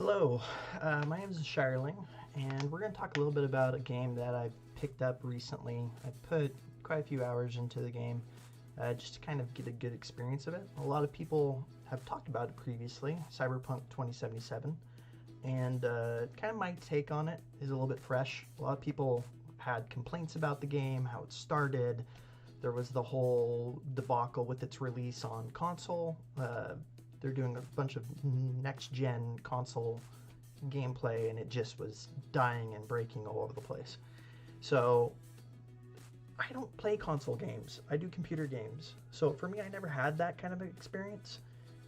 Hello, my name is Shireling, and we're going to talk a little bit about a game that I've picked up recently. I put quite a few hours into the game just to kind of get a good experience of it. A lot of people have talked about it previously, Cyberpunk 2077, and kind of my take on it is a little bit fresh. A lot of people had complaints about the game, how it started. There was the whole debacle with its release on console. They're doing a bunch of next-gen console gameplay, and it just was dying and breaking all over the place. So I don't play console games. I do computer games. So for me, I never had that kind of experience.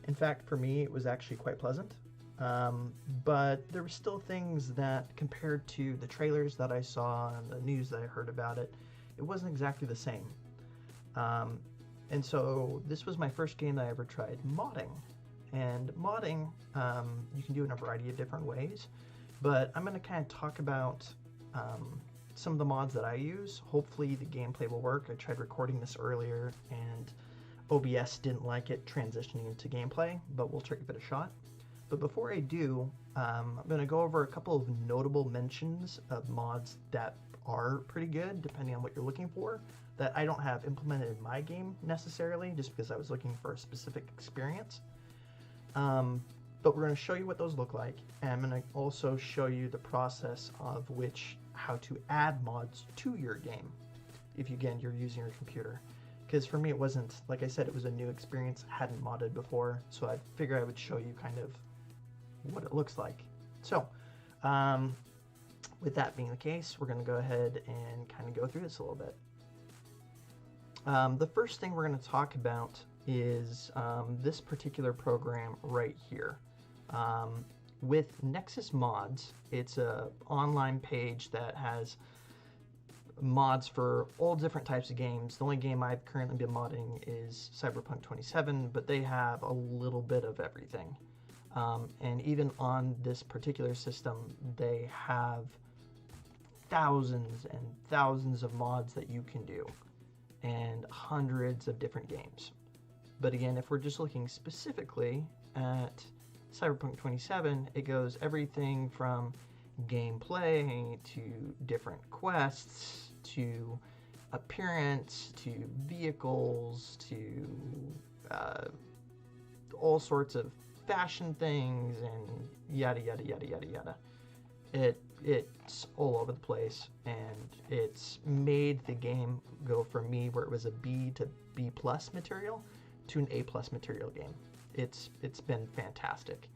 In fact, for me, it was actually quite pleasant. But there were still things that, compared to the trailers that I saw and the news that I heard about it, it wasn't exactly the same. And so this was my first game that I ever tried modding. And modding, you can do in a variety of different ways, but I'm going to kind of talk about some of the mods that I use. Hopefully the gameplay will work. I tried recording this earlier and OBS didn't like it transitioning into gameplay, but we'll give it a shot. But before I do, I'm going to go over a couple of notable mentions of mods that are pretty good, depending on what you're looking for, that I don't have implemented in my game necessarily, just because I was looking for a specific experience. But we're going to show you what those look like, and I'm going to also show you the process of how to add mods to your game, if you're using your computer. Because for me it wasn't, like I said, it was a new experience, I hadn't modded before, so I figured I would show you kind of what it looks like. So, with that being the case, we're going to go ahead and kind of go through this a little bit. The first thing we're going to talk about is this particular program right here. With Nexus Mods, it's an online page that has mods for all different types of games. The only game I've currently been modding is Cyberpunk 27, but they have a little bit of everything. And even on this particular system, they have thousands and thousands of mods that you can do, and hundreds of different games. But again, if we're just looking specifically at Cyberpunk 27, it goes everything from gameplay to different quests to appearance to vehicles to all sorts of fashion things and yada yada yada yada yada. It's all over the place, and it's made the game go from me where it was a B to B plus material to an A plus material game. It's been fantastic.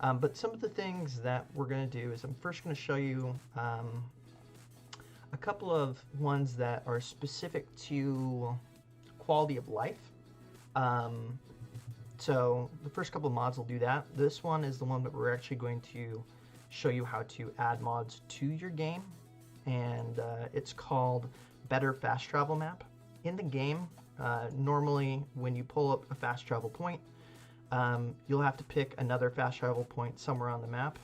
But some of the things that we're going to do is I'm first going to show you a couple of ones that are specific to quality of life. So the first couple of mods will do that. This one is the one that we're actually going to show you how to add mods to your game, and it's called Better Fast Travel Map. In the game, normally when you pull up a fast travel point, you'll have to pick another fast travel point somewhere on the map,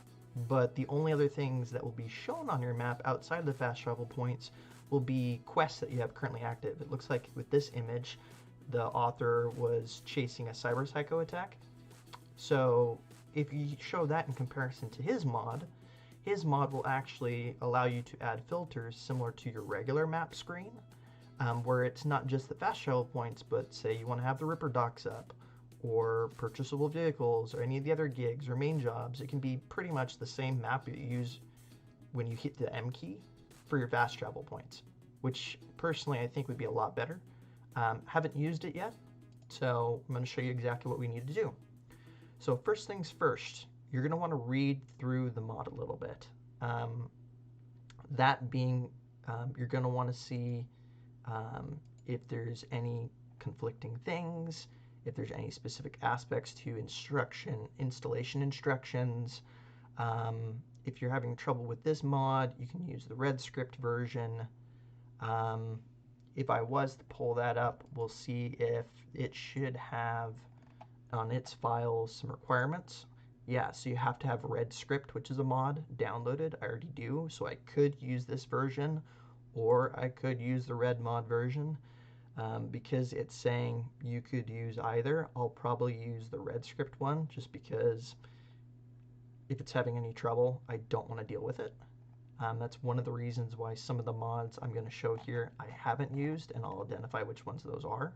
but the only other things that will be shown on your map outside of the fast travel points will be quests that you have currently active. It looks like with this image, the author was chasing a cyber psycho attack. So if you show that in comparison to his mod will actually allow you to add filters similar to your regular map screen, where it's not just the fast travel points, but say you want to have the Ripper docks up, or purchasable vehicles, or any of the other gigs or main jobs. It can be pretty much the same map that you use when you hit the M key for your fast travel points, which personally I think would be a lot better. Haven't used it yet, so I'm going to show you exactly what we need to do. So first things first, you're going to want to read through the mod a little bit. That being, you're going to want to see if there's any conflicting things, if there's any specific aspects to installation instructions. If you're having trouble with this mod, you can use the red script version. If I was to pull that up, we'll see if it should have on its files some requirements. Yeah, so you have to have red script, which is a mod, downloaded. I already do, so I could use this version, or I could use the red mod version. Because it's saying you could use either, I'll probably use the red script one, just because if it's having any trouble, I don't want to deal with it. That's one of the reasons why some of the mods I'm going to show here I haven't used, and I'll identify which ones those are.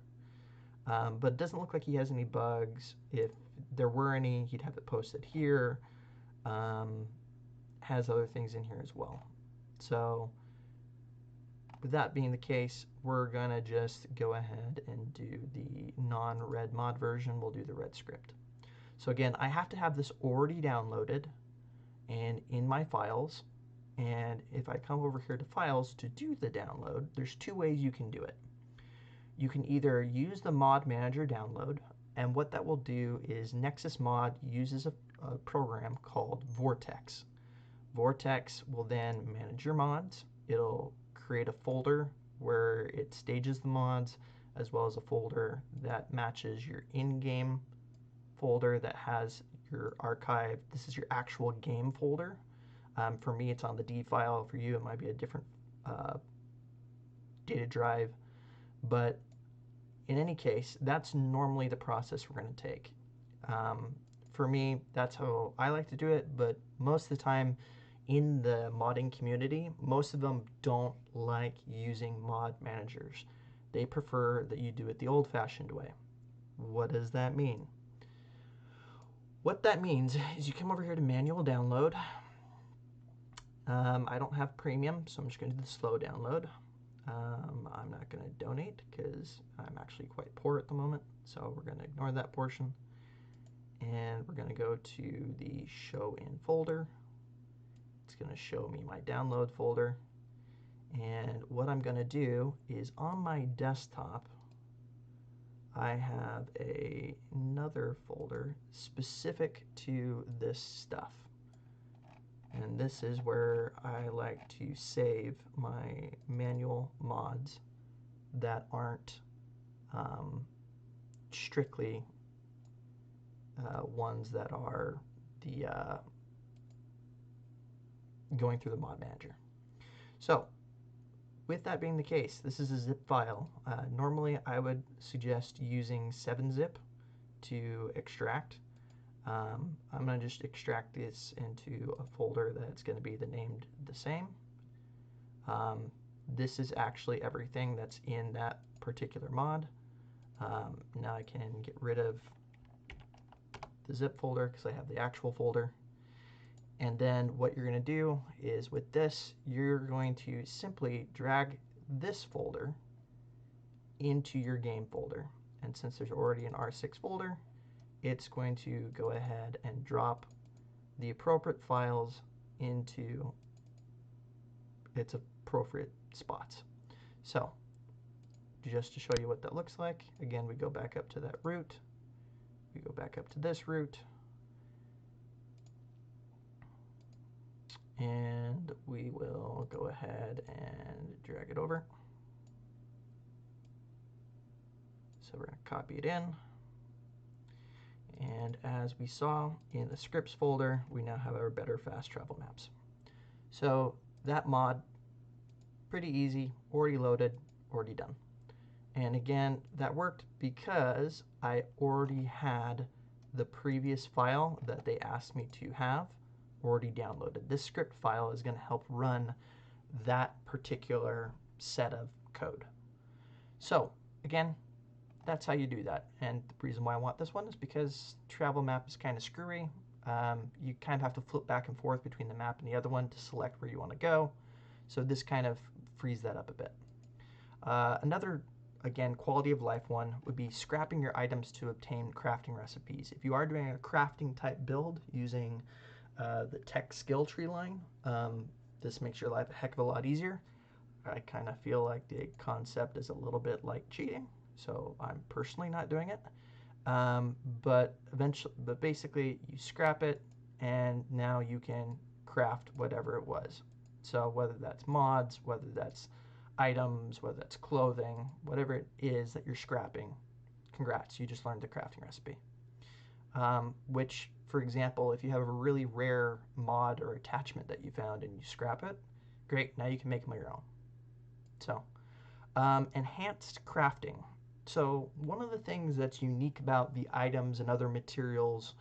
But it doesn't look like he has any bugs. If there were any, he'd have it posted here. Has other things in here as well. So with that being the case, we're going to just go ahead and do the non-red mod version. We'll do the red script. So again, I have to have this already downloaded and in my files. And if I come over here to files to do the download, there's two ways you can do it. You can either use the mod manager download, and what that will do is Nexus Mod uses a program called Vortex. Vortex will then manage your mods. It'll create a folder where it stages the mods, as well as a folder that matches your in-game folder that has your archive. This is your actual game folder. For me, it's on the D file. For you, it might be a different data drive. But in any case, that's normally the process we're going to take. For me, that's how I like to do it. But most of the time in the modding community, most of them don't like using mod managers. They prefer that you do it the old-fashioned way. What does that mean? What that means is you come over here to manual download. I don't have premium, so I'm just going to do the slow download. I'm not going to donate because I'm actually quite poor at the moment, so we're going to ignore that portion. And we're going to go to the show in folder. It's going to show me my download folder. And what I'm going to do is on my desktop, I have another folder specific to this stuff. And this is where I like to save my manual mods that aren't strictly ones that are the going through the mod manager. So with that being the case, this is a zip file. Normally I would suggest using 7-zip to extract. I'm going to just extract this into a folder that's going to be named the same. This is actually everything that's in that particular mod. Now I can get rid of the zip folder because I have the actual folder. And then what you're going to do is with this, you're going to simply drag this folder into your game folder. And since there's already an R6 folder, it's going to go ahead and drop the appropriate files into its appropriate spots. So just to show you what that looks like, again, we go back up to that root. We go back up to this root. And we will go ahead and drag it over. So we're going to copy it in. And as we saw in the scripts folder, we now have our better fast travel maps. So that mod, pretty easy, already loaded, already done. And again, that worked because I already had the previous file that they asked me to have already downloaded. This script file is going to help run that particular set of code. So again, that's how you do that. And the reason why I want this one is because travel map is kind of screwy. You kind of have to flip back and forth between the map and the other one to select where you want to go. So this kind of frees that up a bit. Another, again, quality of life one would be scrapping your items to obtain crafting recipes. If you are doing a crafting type build using the tech skill tree line, this makes your life a heck of a lot easier. I kind of feel like the concept is a little bit like cheating. So I'm personally not doing it, but basically you scrap it, and now you can craft whatever it was. So whether that's mods, whether that's items, whether that's clothing, whatever it is that you're scrapping, congrats, you just learned the crafting recipe. Which, for example, if you have a really rare mod or attachment that you found and you scrap it, great, now you can make them on your own. So enhanced crafting. So one of the things that's unique about the items and other materials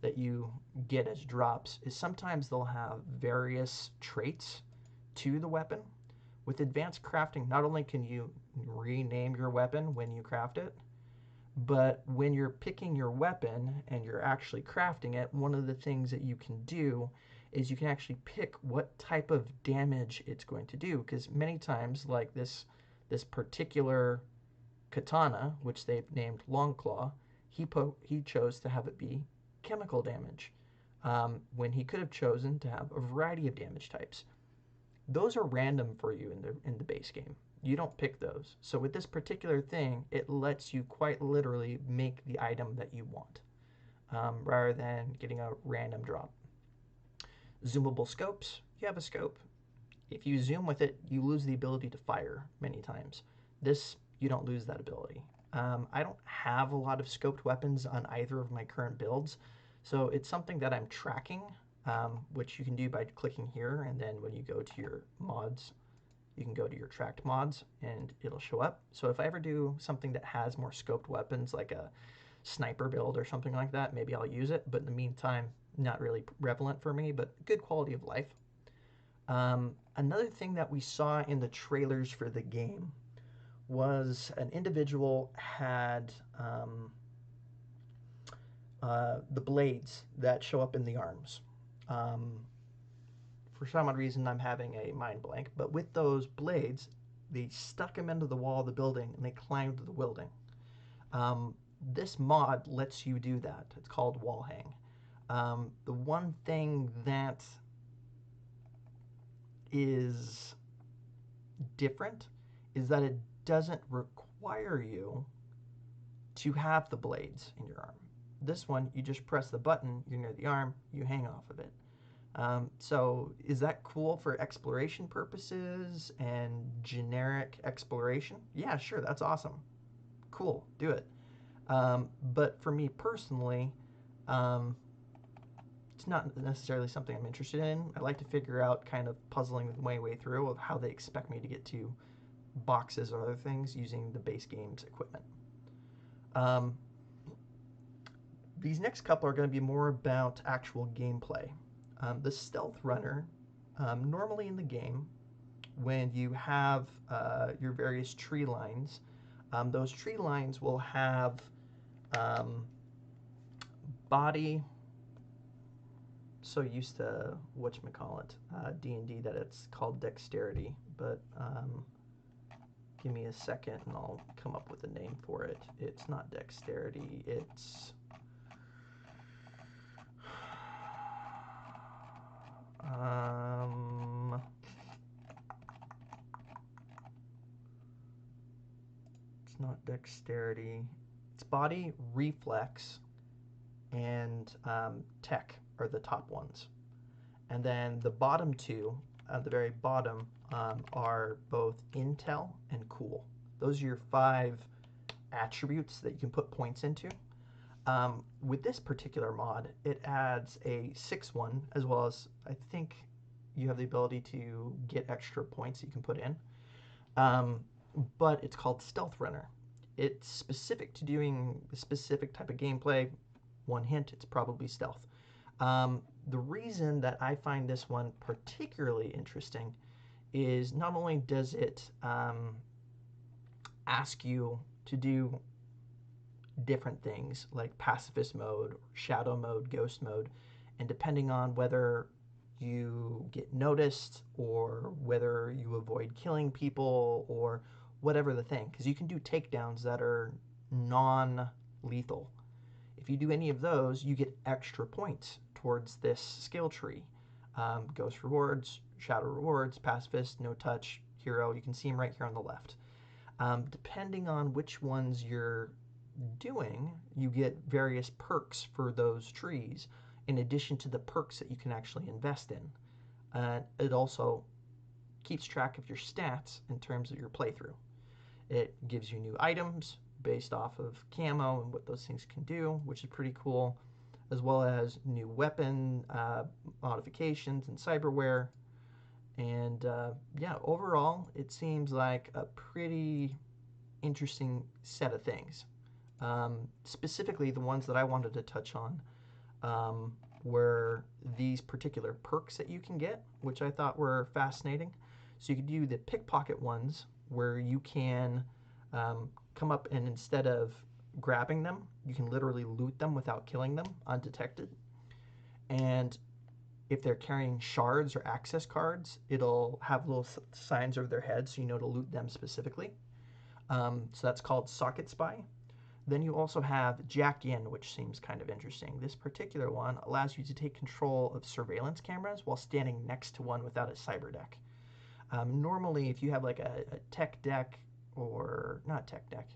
that you get as drops is sometimes they'll have various traits to the weapon. With advanced crafting, not only can you rename your weapon when you craft it, but when you're picking your weapon and you're actually crafting it, one of the things that you can do is you can actually pick what type of damage it's going to do. Because many times, like this particular katana, which they've named Longclaw, he chose to have it be chemical damage, when he could have chosen to have a variety of damage types. Those are random for you in the base game. You don't pick those. So with this particular thing, it lets you quite literally make the item that you want, rather than getting a random drop. Zoomable scopes. You have a scope. If you zoom with it, you lose the ability to fire many times. This, you don't lose that ability. I don't have a lot of scoped weapons on either of my current builds, so it's something that I'm tracking, which you can do by clicking here, and then when you go to your mods, you can go to your tracked mods, and it'll show up. So if I ever do something that has more scoped weapons, like a sniper build or something like that, maybe I'll use it, but in the meantime, not really prevalent for me, but good quality of life. Another thing that we saw in the trailers for the game was an individual had the blades that show up in the arms. For some odd reason, I'm having a mind blank, but with those blades, they stuck them into the wall of the building and they climbed the building. This mod lets you do that. It's called wall hang. The one thing that is different is that it doesn't require you to have the blades in your arm. This one, you just press the button, you're near the arm, you hang off of it. So is that cool for exploration purposes and generic exploration? Yeah, sure, that's awesome. Cool, do it. But for me personally, it's not necessarily something I'm interested in. I like to figure out, kind of puzzling my way through, of how they expect me to get to boxes or other things using the base game's equipment. These next couple are going to be more about actual gameplay. The Stealthrunner, normally in the game, when you have your various tree lines, those tree lines will have body. So used to whatchamacallit, D&D, that it's called dexterity, but give me a second and I'll come up with a name for it. It's not dexterity, it's it's not dexterity. It's body, reflex, and tech are the top ones. And then the bottom two, at the very bottom, are both intel and cool. Those are your 5 attributes that you can put points into. With this particular mod, it adds a 6th one, as well as, I think you have the ability to get extra points that you can put in. But it's called Stealthrunner. It's specific to doing a specific type of gameplay. One hint, it's probably stealth. The reason that I find this one particularly interesting is not only does it ask you to do different things like pacifist mode, shadow mode, ghost mode, and depending on whether you get noticed or whether you avoid killing people or whatever the thing, because you can do takedowns that are non-lethal. If you do any of those, you get extra points towards this skill tree. Ghost rewards, shadow rewards, pacifist, no touch, hero. You can see them right here on the left. Depending on which ones you're doing, you get various perks for those trees, in addition to the perks that you can actually invest in. It also keeps track of your stats in terms of your playthrough. It gives you new items based off of camo and what those things can do, which is pretty cool, as well as new weapon modifications and cyberware. And yeah, overall, it seems like a pretty interesting set of things. Specifically, the ones that I wanted to touch on were these particular perks that you can get, which I thought were fascinating. So you could do the pickpocket ones where you can come up and instead of grabbing them, you can literally loot them without killing them undetected. And if they're carrying shards or access cards, it'll have little signs over their heads so you know to loot them specifically. So that's called Socket Spy. Then you also have Jack In, which seems kind of interesting. This particular one allows you to take control of surveillance cameras while standing next to one without a cyber deck. Normally, if you have like a tech deck, or not tech deck,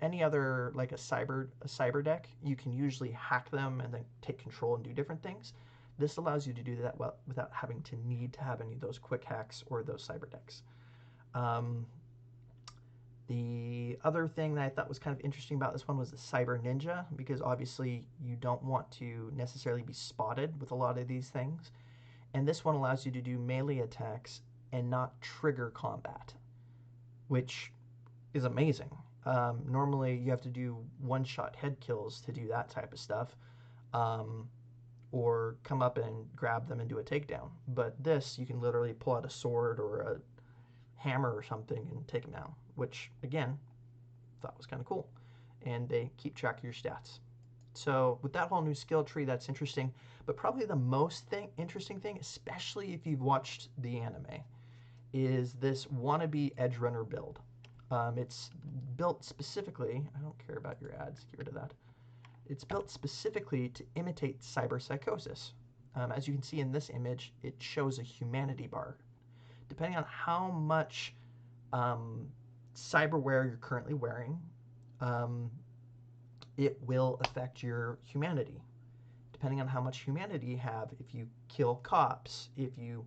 any other like a cyber deck, you can usually hack them and then take control and do different things. This allows you to do that without having to need to have any of those quick hacks or those cyber decks. The other thing that I thought was kind of interesting about this one was the Cyber Ninja, because obviously you don't want to necessarily be spotted with a lot of these things. And this one allows you to do melee attacks and not trigger combat, which is amazing. Normally you have to do one-shot head kills to do that type of stuff, or come up and grab them and do a takedown. But this, you can literally pull out a sword or a hammer or something and take them down, which again, thought was kind of cool. And they keep track of your stats. So with that whole new skill tree, that's interesting. But probably the most interesting thing, especially if you've watched the anime, is this Wannabe Edgerunner build. It's built specifically, I don't care about your ads, get rid of that. It's built specifically to imitate cyberpsychosis. As you can see in this image, it shows a humanity bar. Depending on how much cyberware you're currently wearing, it will affect your humanity. Depending on how much humanity you have, if you kill cops, if you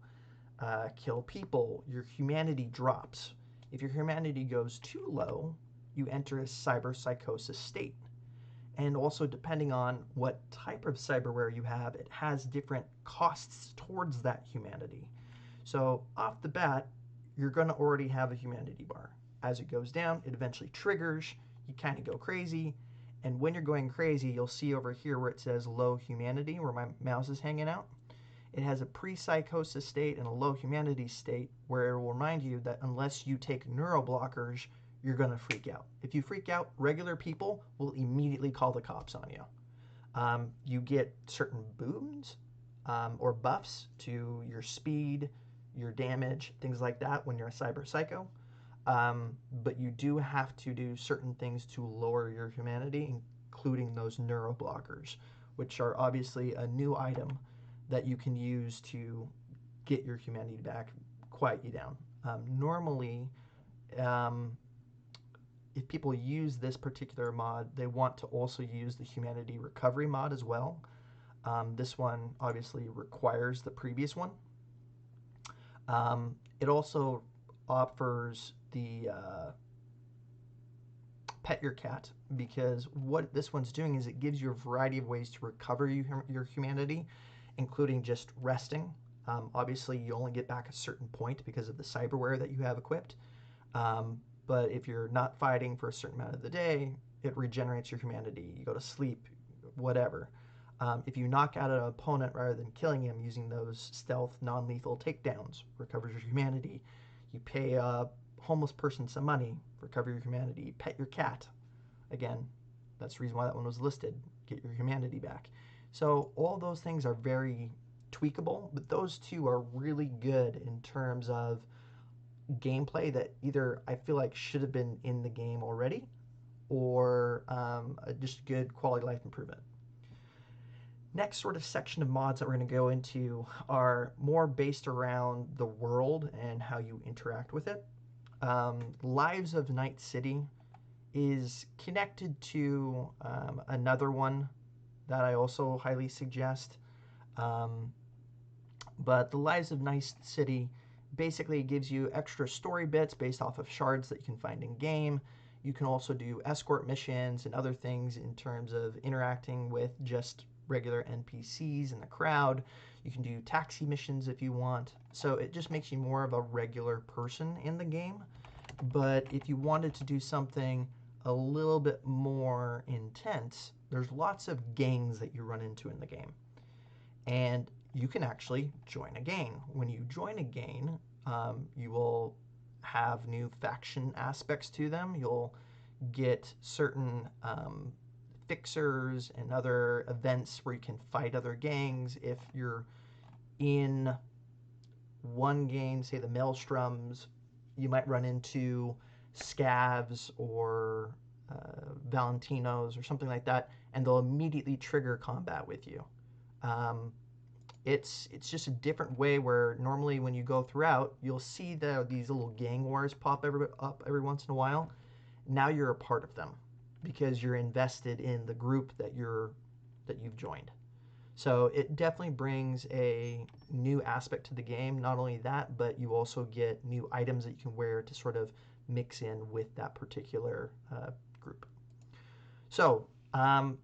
kill people, your humanity drops. If your humanity goes too low, you enter a cyberpsychosis state. And also, depending on what type of cyberware you have, it has different costs towards that humanity. So off the bat, you're going to already have a humanity bar. As it goes down, it eventually triggers, you kind of go crazy, and when you're going crazy, you'll see over here where it says low humanity, where my mouse is hanging out. It has a pre-psychosis state and a low humanity state, where it will remind you that unless you take neuroblockers, you're going to freak out. If you freak out, regular people will immediately call the cops on you. You get certain boons or buffs to your speed, your damage, things like that when you're a cyber psycho. But you do have to do certain things to lower your humanity, including those neuroblockers, which are obviously a new item that you can use to get your humanity back, quiet you down. Normally, if people use this particular mod, they want to also use the humanity recovery mod as well. This one obviously requires the previous one. It also offers the pet your cat, because what this one's doing is it gives you a variety of ways to recover your humanity, including just resting. Obviously, you only get back a certain point because of the cyberware that you have equipped. But if you're not fighting for a certain amount of the day, it regenerates your humanity. You go to sleep, whatever. If you knock out an opponent rather than killing him using those stealth, non-lethal takedowns, recovers your humanity. You pay a homeless person some money, recover your humanity. Pet your cat. Again, that's the reason why that one was listed. Get your humanity back. So all those things are very tweakable, but those two are really good in terms of gameplay that either I feel like should have been in the game already, or just good quality life improvement. Next sort of section of mods that we're going to go into are more based around the world and how you interact with it. Lives of Night City is connected to another one that I also highly suggest. But the Lives of Night City basically gives you extra story bits based off of shards that you can find in game. You can also do escort missions and other things in terms of interacting with just regular NPCs in the crowd. You can do taxi missions if you want. So it just makes you more of a regular person in the game. But if you wanted to do something a little bit more intense, there's lots of gangs that you run into in the game. And you can actually join a gang. When you join a gang, you will have new faction aspects to them. You'll get certain fixers and other events where you can fight other gangs. If you're in one gang, say the Maelstroms, you might run into Scavs or Valentinos or something like that, and they'll immediately trigger combat with you. It's just a different way where normally when you go throughout, you'll see these little gang wars pop up every once in a while. Now you're a part of them because you're invested in the group that you've joined. So it definitely brings a new aspect to the game. Not only that, but you also get new items that you can wear to sort of mix in with that particular group. So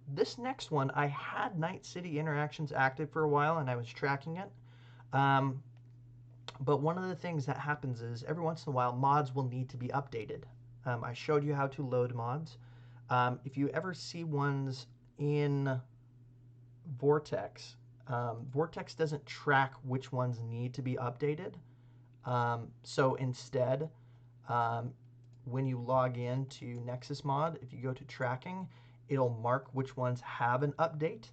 this next one, I had Night City interactions active for a while and I was tracking it. But one of the things that happens is every once in a while mods will need to be updated. I showed you how to load mods. If you ever see ones in Vortex, Vortex doesn't track which ones need to be updated. So instead, when you log in to Nexus Mod, if you go to tracking, it'll mark which ones have an update.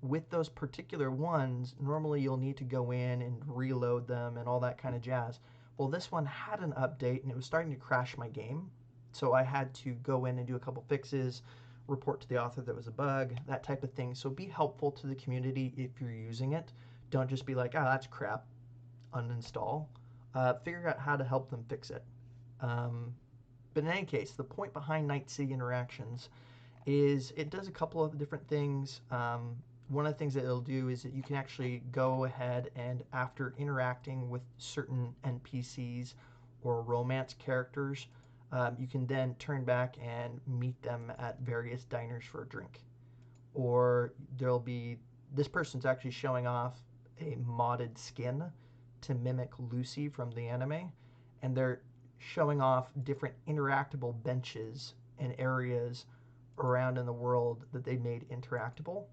With those particular ones, normally you'll need to go in and reload them and all that kind of jazz. Well, this one had an update and it was starting to crash my game. So I had to go in and do a couple fixes, report to the author that was a bug, that type of thing. So be helpful to the community if you're using it. Don't just be like, oh, that's crap, uninstall. Figure out how to help them fix it. But in any case, the point behind Night City interactions is it does a couple of different things. One of the things that it'll do is that you can actually go ahead and after interacting with certain NPCs or romance characters, you can then turn back and meet them at various diners for a drink. Or there'll be, this person's actually showing off a modded skin to mimic Lucy from the anime, and they're showing off different interactable benches and areas around in the world that they made interactable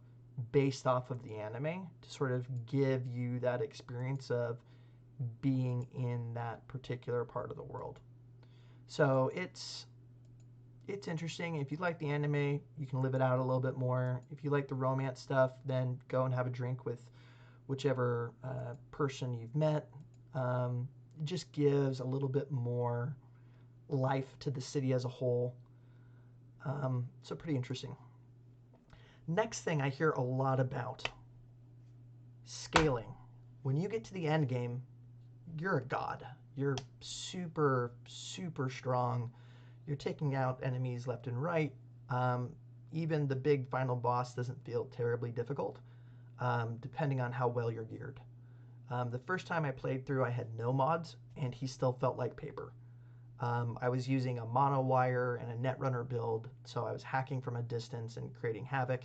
based off of the anime to sort of give you that experience of being in that particular part of the world. So it's interesting. If you like the anime, you can live it out a little bit more. If you like the romance stuff, then go and have a drink with whichever person you've met. It just gives a little bit more life to the city as a whole. So pretty interesting. Next thing I hear a lot about, scaling. When you get to the end game, you're a god. You're super, super strong. You're taking out enemies left and right. Even the big final boss doesn't feel terribly difficult, depending on how well you're geared. The first time I played through, I had no mods, and he still felt like paper. I was using a mono wire and a Netrunner build, so I was hacking from a distance and creating havoc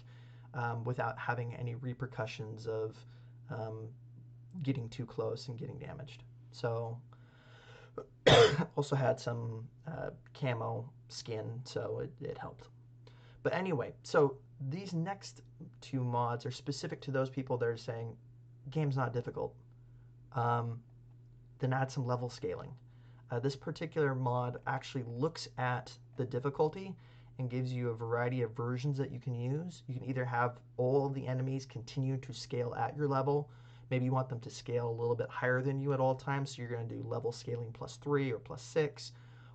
without having any repercussions of getting too close and getting damaged. So also had some camo skin, so it helped. But anyway, so these next two mods are specific to those people that are saying, game's not difficult. Then add some level scaling. This particular mod actually looks at the difficulty and gives you a variety of versions that you can use. You can either have all the enemies continue to scale at your level. Maybe you want them to scale a little bit higher than you at all times, so you're going to do level scaling +3 or +6.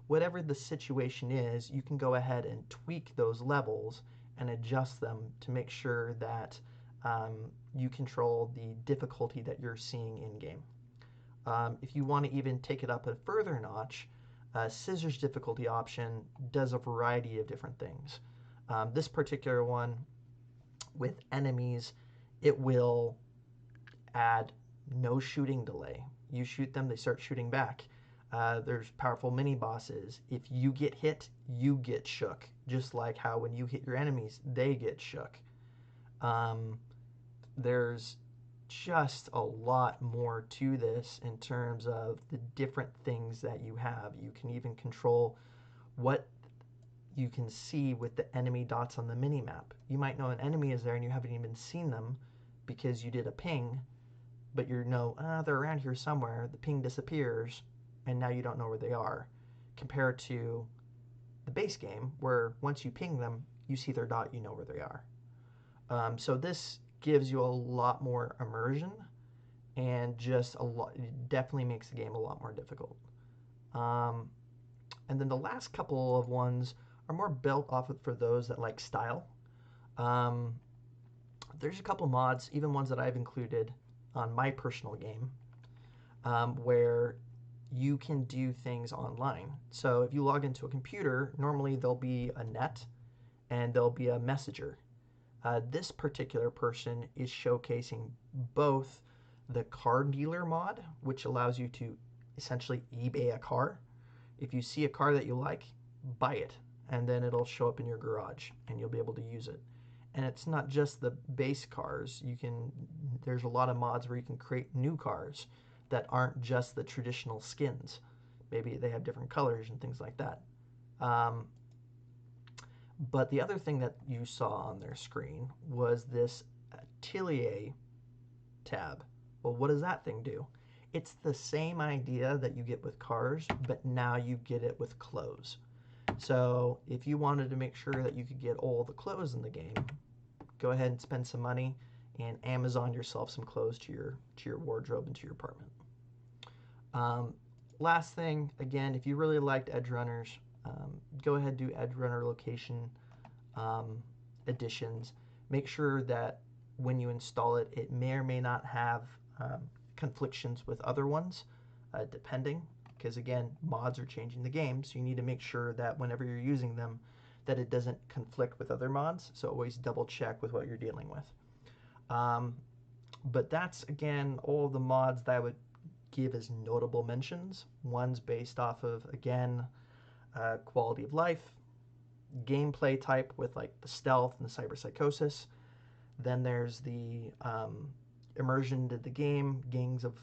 Whatever the situation is, you can go ahead and tweak those levels and adjust them to make sure that you control the difficulty that you're seeing in-game. If you want to even take it up a further notch, Scissors difficulty option does a variety of different things. This particular one, with enemies, it will add no shooting delay. You shoot them, they start shooting back. There's powerful mini bosses. If you get hit, you get shook. Just like how when you hit your enemies, they get shook. There's just a lot more to this in terms of the different things that you have. You can even control what you can see with the enemy dots on the mini-map. You might know an enemy is there and you haven't even seen them because you did a ping, but you know, they're around here somewhere. The ping disappears, and now you don't know where they are, compared to the base game, where once you ping them, you see their dot, you know where they are. So this gives you a lot more immersion, and just a lot, it definitely makes the game a lot more difficult. And then the last couple of ones are more built off of for those that like style. There's a couple mods, even ones that I've included on my personal game, where you can do things online. So if you log into a computer, normally there'll be a net and there'll be a messenger. This particular person is showcasing both the car dealer mod, which allows you to essentially eBay a car. If you see a car that you like, buy it, and then it'll show up in your garage and you'll be able to use it. And it's not just the base cars. There's a lot of mods where you can create new cars that aren't just the traditional skins. Maybe they have different colors and things like that. But the other thing that you saw on their screen was this Atelier tab. Well, what does that thing do? It's the same idea that you get with cars, but now you get it with clothes. So if you wanted to make sure that you could get all the clothes in the game, go ahead and spend some money and Amazon yourself some clothes to your wardrobe and to your apartment. Last thing, again, if you really liked Edgerunners, go ahead and do Edgerunner location additions. Make sure that when you install it, it may or may not have conflictions with other ones, depending, because again, mods are changing the game, so you need to make sure that whenever you're using them, that it doesn't conflict with other mods, so always double check with what you're dealing with. But that's, again, all the mods that I would give as notable mentions. One's based off of, again, quality of life, gameplay type with like the stealth and the cyberpyschosis. Then there's the immersion to the game, gangs of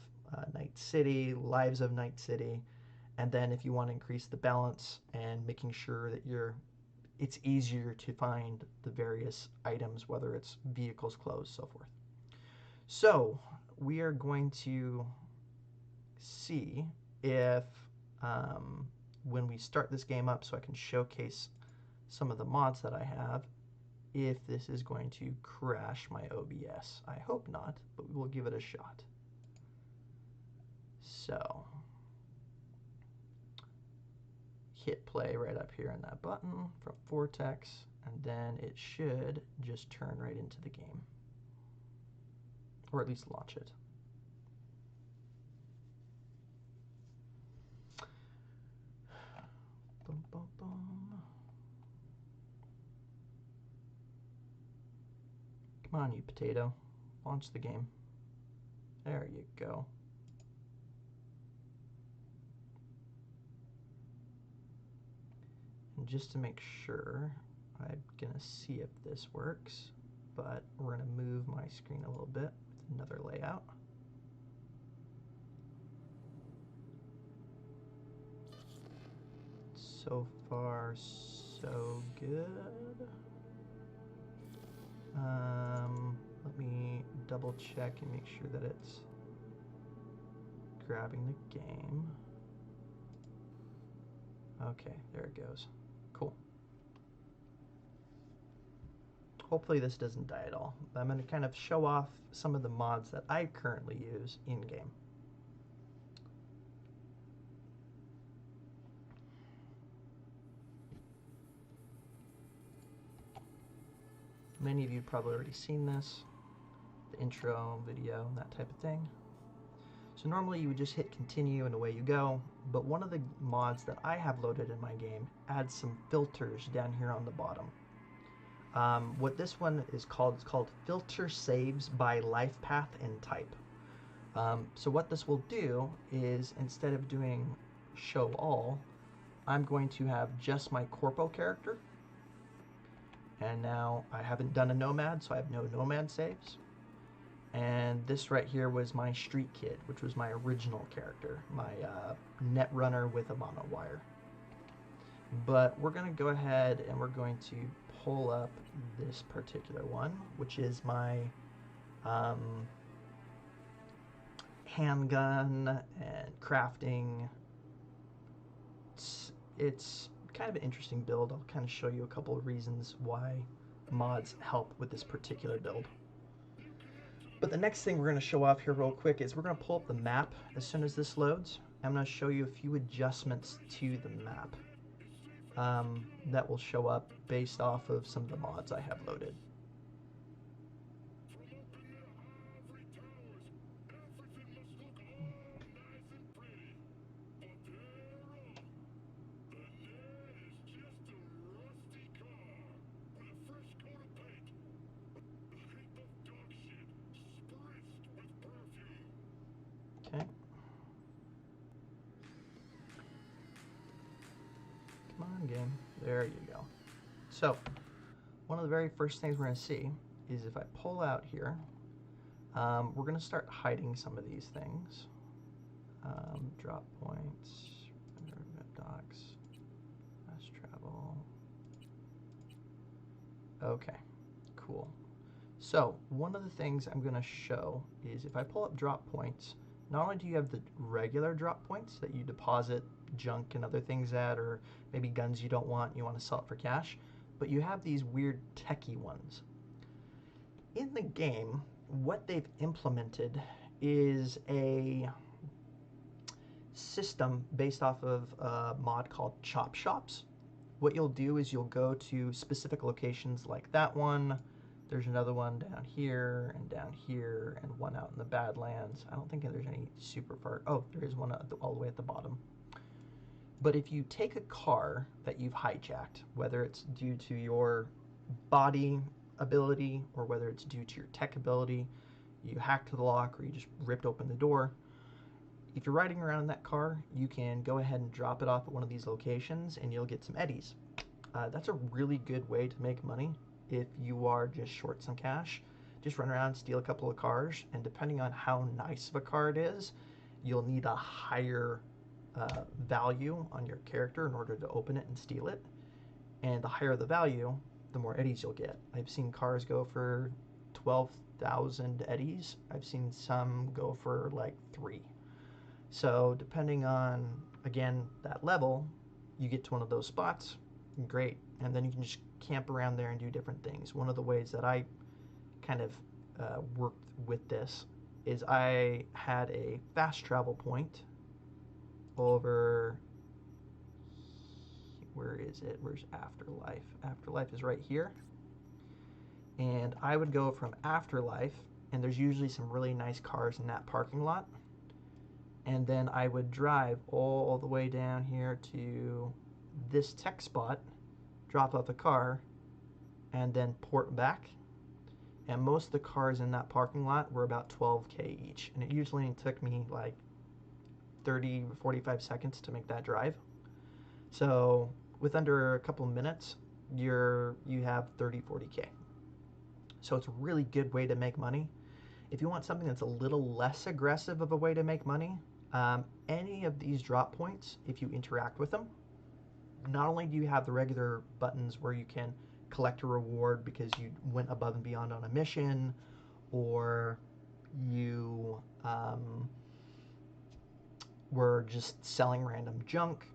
Night City, lives of Night City, and then if you want to increase the balance and making sure that it's easier to find the various items, whether it's vehicles, clothes, so forth. So we are going to see if when we start this game up, so I can showcase some of the mods that I have, if this is going to crash my OBS. I hope not, but we will give it a shot. So hit play right up here on that button from Vortex, and then it should just turn right into the game, or at least launch it. Boom, boom, boom. Come on, you potato. Launch the game. There you go. And just to make sure, I'm going to see if this works, but we're going to move my screen a little bit with another layout. So far, so good. Let me double check and make sure that it's grabbing the game. Okay, there it goes. Cool. Hopefully this doesn't die at all. I'm going to kind of show off some of the mods that I currently use in-game. Many of you have probably already seen this, the intro, video, that type of thing. So normally you would just hit continue and away you go, but one of the mods that I have loaded in my game adds some filters down here on the bottom. What this one is called, it's called Filter Saves by Lifepath and Type. So what this will do is, instead of doing show all, I'm going to have just my Corpo character. And now I haven't done a nomad, so I have no nomad saves. And this right here was my street kid, which was my original character, my Netrunner with a mono wire. But we're going to go ahead and we're going to pull up this particular one, which is my handgun and crafting. It's kind of an interesting build. I'll kind of show you a couple of reasons why mods help with this particular build. But the next thing we're going to show off here real quick is we're going to pull up the map as soon as this loads. I'm going to show you a few adjustments to the map that will show up based off of some of the mods I have loaded. Okay. Come on, game. There you go. So, one of the very first things we're going to see is if I pull out here, we're going to start hiding some of these things. Drop points, docks, fast travel. Okay, cool. So, one of the things I'm going to show is if I pull up drop points, not only do you have the regular drop points that you deposit junk and other things at, or maybe guns you don't want, you want to sell it for cash, but you have these weird techie ones. In the game, what they've implemented is a system based off of a mod called chop shops. What you'll do is you'll go to specific locations like that one. There's another one down here and one out in the Badlands. I don't think there's any super far. Oh, there is one all the way at the bottom. But if you take a car that you've hijacked, whether it's due to your body ability or whether it's due to your tech ability, you hacked the lock or you just ripped open the door, if you're riding around in that car, you can go ahead and drop it off at one of these locations and you'll get some eddies. That's a really good way to make money if you are just short some cash. Just run around, steal a couple of cars, and depending on how nice of a car it is, you'll need a higher value on your character in order to open it and steal it. And the higher the value, the more eddies you'll get. I've seen cars go for 12,000 eddies. I've seen some go for like 3. So depending on, again, that level, you get to one of those spots, great. And then you can just camp around there and do different things. One of the ways that I kind of worked with this is I had a fast travel point over, where is it? Where's Afterlife? Afterlife is right here. And I would go from Afterlife, and there's usually some really nice cars in that parking lot. And then I would drive all the way down here to this tech spot, drop off a car, and then port back. And most of the cars in that parking lot were about 12K each. And it usually took me like 30 or 45 seconds to make that drive. So with under a couple of minutes, you have 30, 40K. So it's a really good way to make money. If you want something that's a little less aggressive of a way to make money, any of these drop points, if you interact with them, not only do you have the regular buttons where you can collect a reward because you went above and beyond on a mission, or you were just selling random junk,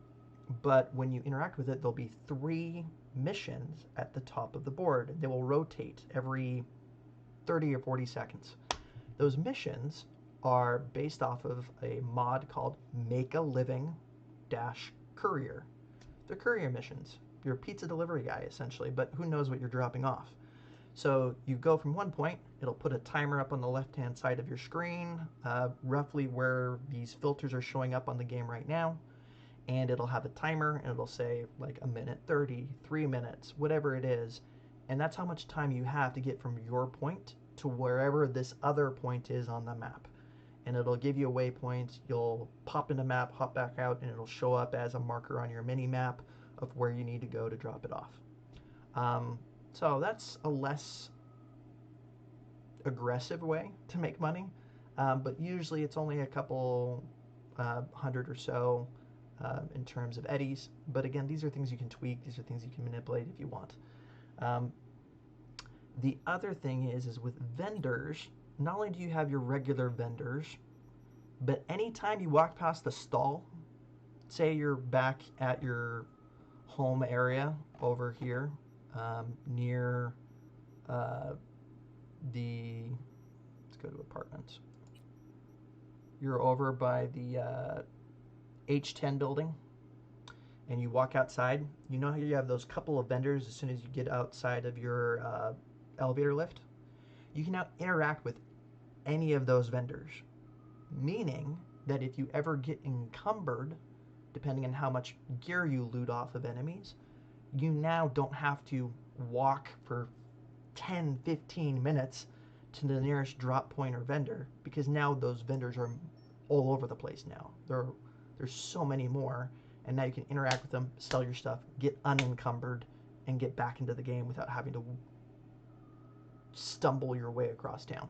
but when you interact with it, there'll be 3 missions at the top of the board. They will rotate every 30 or 40 seconds. Those missions are based off of a mod called Make a Living Courier. They're courier missions. You're a pizza delivery guy, essentially, but who knows what you're dropping off. So you go from one point, it'll put a timer up on the left-hand side of your screen, roughly where these filters are showing up on the game right now, and it'll have a timer, and it'll say like 1 minute 30, 3 minutes, whatever it is, and that's how much time you have to get from your point to wherever this other point is on the map. And it'll give you a waypoint. You'll pop in the map, hop back out, and it'll show up as a marker on your mini map of where you need to go to drop it off. So that's a less aggressive way to make money, but usually it's only a couple hundred or so in terms of eddies. But again, these are things you can tweak. These are things you can manipulate if you want. The other thing is with vendors, not only do you have your regular vendors, but anytime you walk past the stall, say you're back at your home area over here, near let's go to apartments. You're over by the H10 building, and you walk outside. You know how you have those couple of vendors as soon as you get outside of your elevator lift? You can now interact with any of those vendors, meaning that if you ever get encumbered, depending on how much gear you loot off of enemies, you now don't have to walk for 10, 15 minutes to the nearest drop point or vendor, because now those vendors are all over the place now. There's so many more, and now you can interact with them, sell your stuff, get unencumbered, and get back into the game without having to stumble your way across town.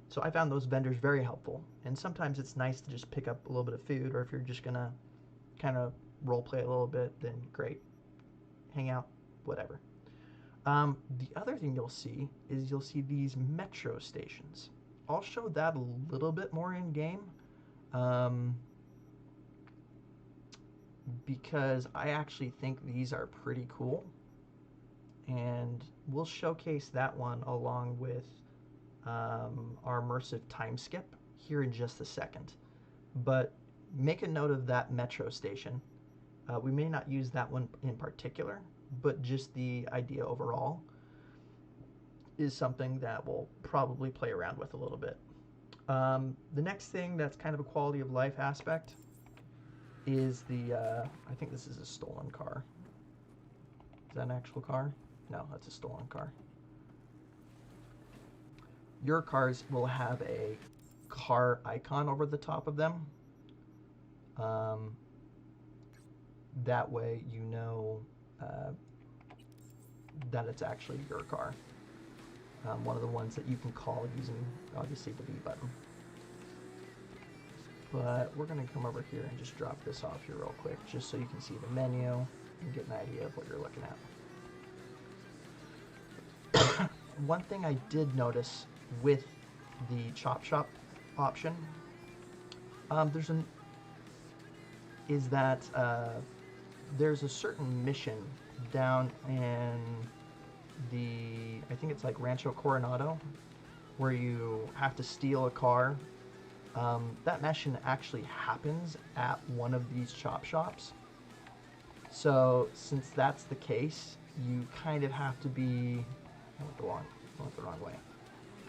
So I found those vendors very helpful, and sometimes it's nice to just pick up a little bit of food, or if you're just gonna kind of role play a little bit, then great, hang out, whatever. The other thing you'll see is you'll see these metro stations. I'll show that a little bit more in game, because I actually think these are pretty cool, and we'll showcase that one along with our Immersive Timeskip here in just a second. But make a note of that metro station. We may not use that one in particular, but just the idea overall is something that we'll probably play around with a little bit. The next thing that's kind of a quality of life aspect is I think this is a stolen car. Is that an actual car? No, that's a stolen car. Your cars will have a car icon over the top of them. That way you know that it's actually your car. One of the ones that you can call using, obviously, the B button. But we're going to come over here and just drop this off here real quick, just so you can see the menu and get an idea of what you're looking at. One thing I did notice with the chop shop option, there's a certain mission down in I think it's like Rancho Coronado, where you have to steal a car. That mission actually happens at one of these chop shops. So since that's the case, you kind of have to be, I went the wrong way.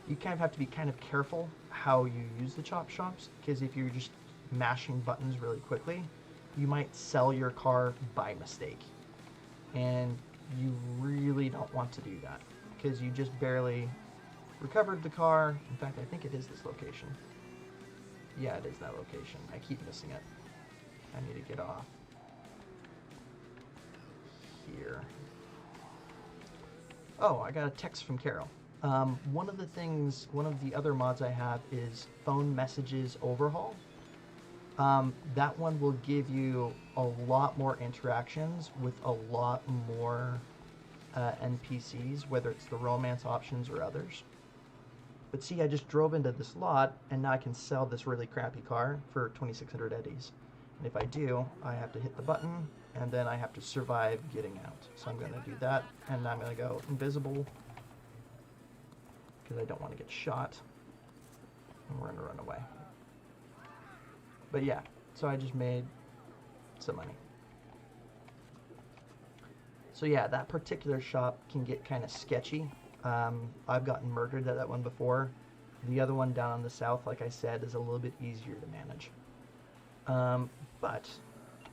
You kind of have to be kind of careful how you use the chop shops, because if you're just mashing buttons really quickly, you might sell your car by mistake. And you really don't want to do that, because you just barely recovered the car. In fact, I think it is this location. Yeah, it is that location. I keep missing it. I need to get off here. Oh, I got a text from Carol. One of the other mods I have is Phone Messages Overhaul. That one will give you a lot more interactions with a lot more NPCs, whether it's the romance options or others. But see, I just drove into this lot, and now I can sell this really crappy car for 2,600 eddies. And if I do, I have to hit the button, and then I have to survive getting out. So I'm going to do that, and I'm going to go invisible, because I don't want to get shot. And we're going to run away. But yeah, so I just made some money. So yeah, that particular shop can get kind of sketchy. I've gotten murdered at that one before. The other one down in the south, like I said, is a little bit easier to manage. But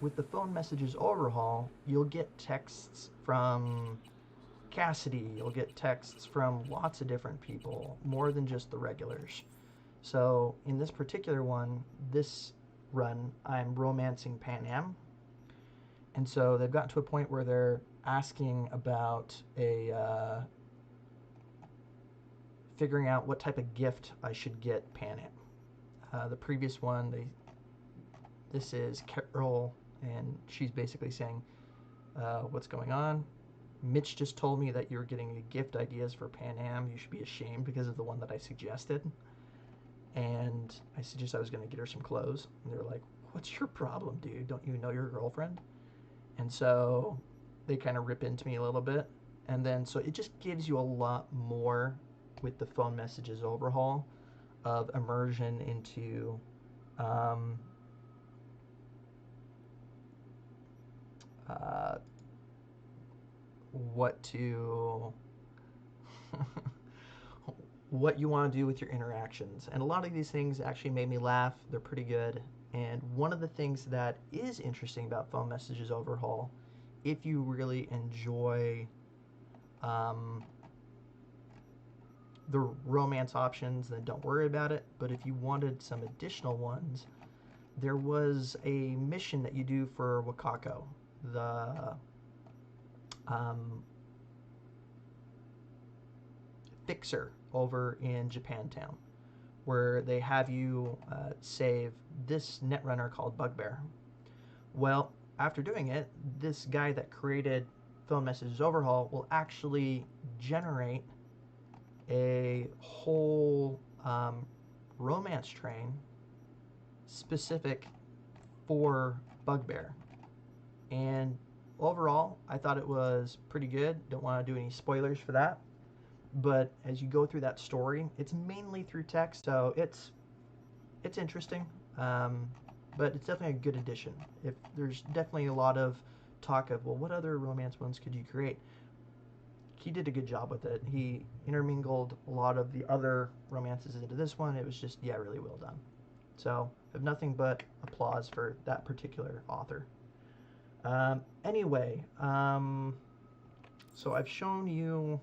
with the Phone Messages Overhaul, you'll get texts from Cassidy, you'll get texts from lots of different people, more than just the regulars. So in this particular one, this run, I'm romancing Pan Am. And so they've gotten to a point where they're asking about figuring out what type of gift I should get Pan Am. The previous one, this is Carol, and she's basically saying, what's going on? Mitch just told me that you're getting gift ideas for Pan Am. You should be ashamed because of the one that I suggested. And I suggested I was going to get her some clothes. And they were like, what's your problem, dude? Don't you know your girlfriend? And so they kind of rip into me a little bit. And then, so it just gives you a lot more with the phone messages overhaul of immersion into what to what you want to do with your interactions. And a lot of these things actually made me laugh. They're pretty good. And one of the things that is interesting about phone messages overhaul, if you really enjoy the romance options, then don't worry about it. But if you wanted some additional ones, there was a mission that you do for Wakako, the fixer over in Japantown, where they have you save this Netrunner called Bugbear. Well, after doing it, this guy that created Phone Messages Overhaul will actually generate a whole romance train specific for Bugbear. And overall, I thought it was pretty good. Don't want to do any spoilers for that. But as you go through that story, it's mainly through text, so it's interesting. But it's definitely a good addition. If there's definitely a lot of talk of, well, what other romance ones could you create? He did a good job with it. He intermingled a lot of the other romances into this one. It was just, yeah, really well done. So I have nothing but applause for that particular author. Anyway, so I've shown you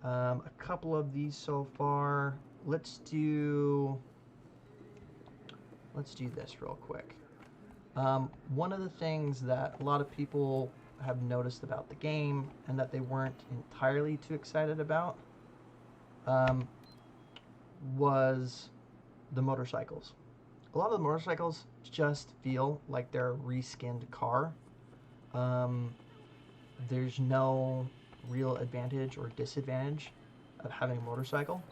a couple of these so far. Let's do this real quick. One of the things that a lot of people have noticed about the game and that they weren't entirely too excited about was the motorcycles. A lot of the motorcycles just feel like they're a reskinned car. There's no real advantage or disadvantage of having a motorcycle.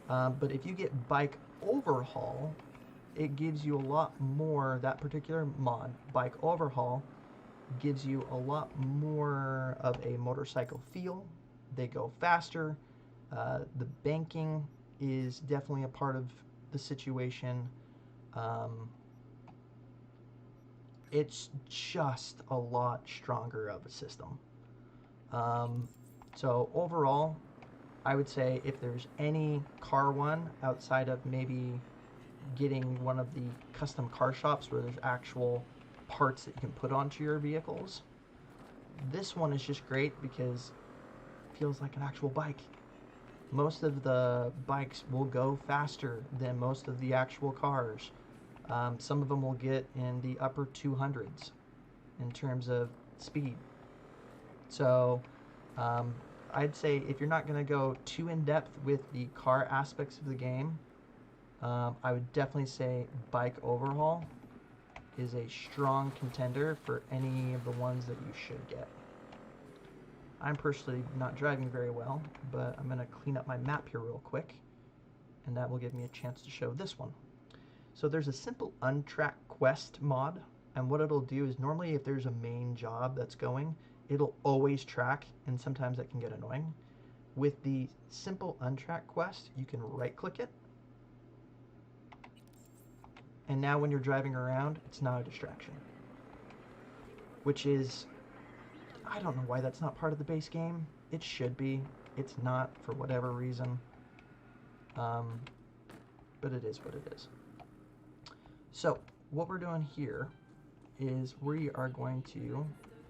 But if you get Bike Overhaul, it gives you a lot more. That particular mod, Bike Overhaul, gives you a lot more of a motorcycle feel. They go faster. The banking is definitely a part of the situation. It's just a lot stronger of a system. So overall, I would say if there's any car one outside of maybe getting one of the custom car shops where there's actual parts that you can put onto your vehicles, this one is just great because it feels like an actual bike. Most of the bikes will go faster than most of the actual cars. Some of them will get in the upper 200s in terms of speed. So I'd say if you're not going to go too in depth with the car aspects of the game, I would definitely say Bike Overhaul is a strong contender for any of the ones that you should get. I'm personally not driving very well, but I'm going to clean up my map here real quick, and that will give me a chance to show this one. So there's a simple untrack quest mod, and what it'll do is normally if there's a main job that's going, it'll always track, and sometimes that can get annoying. With the simple untrack quest, you can right-click it, and now when you're driving around, it's not a distraction. Which is, I don't know why that's not part of the base game. It should be. It's not for whatever reason. But it is what it is. So what we're doing here is we are going to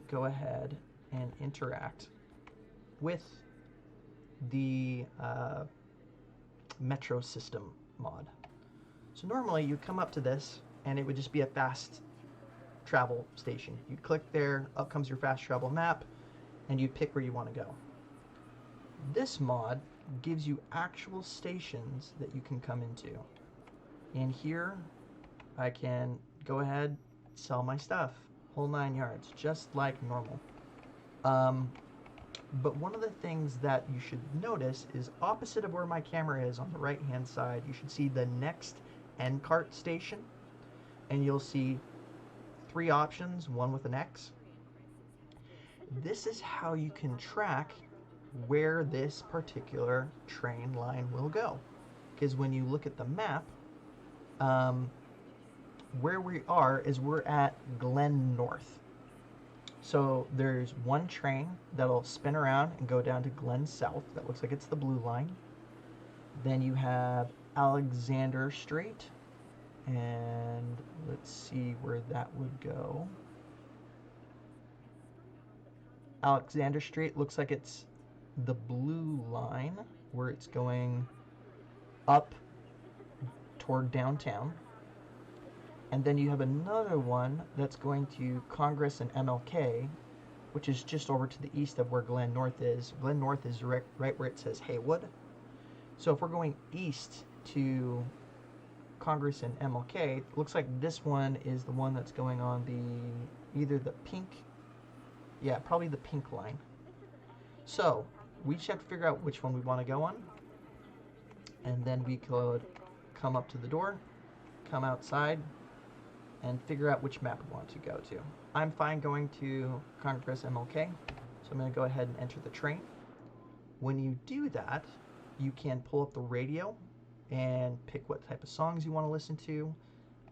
go ahead and interact with the Metro System mod. So normally you come up to this and it would just be a fast travel station. You click there, up comes your fast travel map, and you pick where you want to go. This mod gives you actual stations that you can come into. In here, I can go ahead, sell my stuff. Whole 9 yards, just like normal. But one of the things that you should notice is opposite of where my camera is on the right hand side, you should see the next end cart station. And you'll see 3 options, one with an X. This is how you can track where this particular train line will go. Because when you look at the map, where we are is we're at Glen North. So there's one train that'll spin around and go down to Glen South. That looks like it's the blue line. Then you have Alexander Street. And let's see where that would go. Alexander Street looks like it's the blue line where it's going up toward downtown. And then you have another one that's going to Congress and MLK, which is just over to the east of where Glen North is. Glen North is right where it says Haywood. So if we're going east to Congress and MLK, it looks like this one is the one that's going on the either the pink, yeah, probably the pink line. So we just have to figure out which one we want to go on, and then we could come up to the door, come outside, and figure out which map we want to go to. I'm fine going to Congress MLK, so I'm going to go ahead and enter the train. When you do that, you can pull up the radio and pick what type of songs you want to listen to.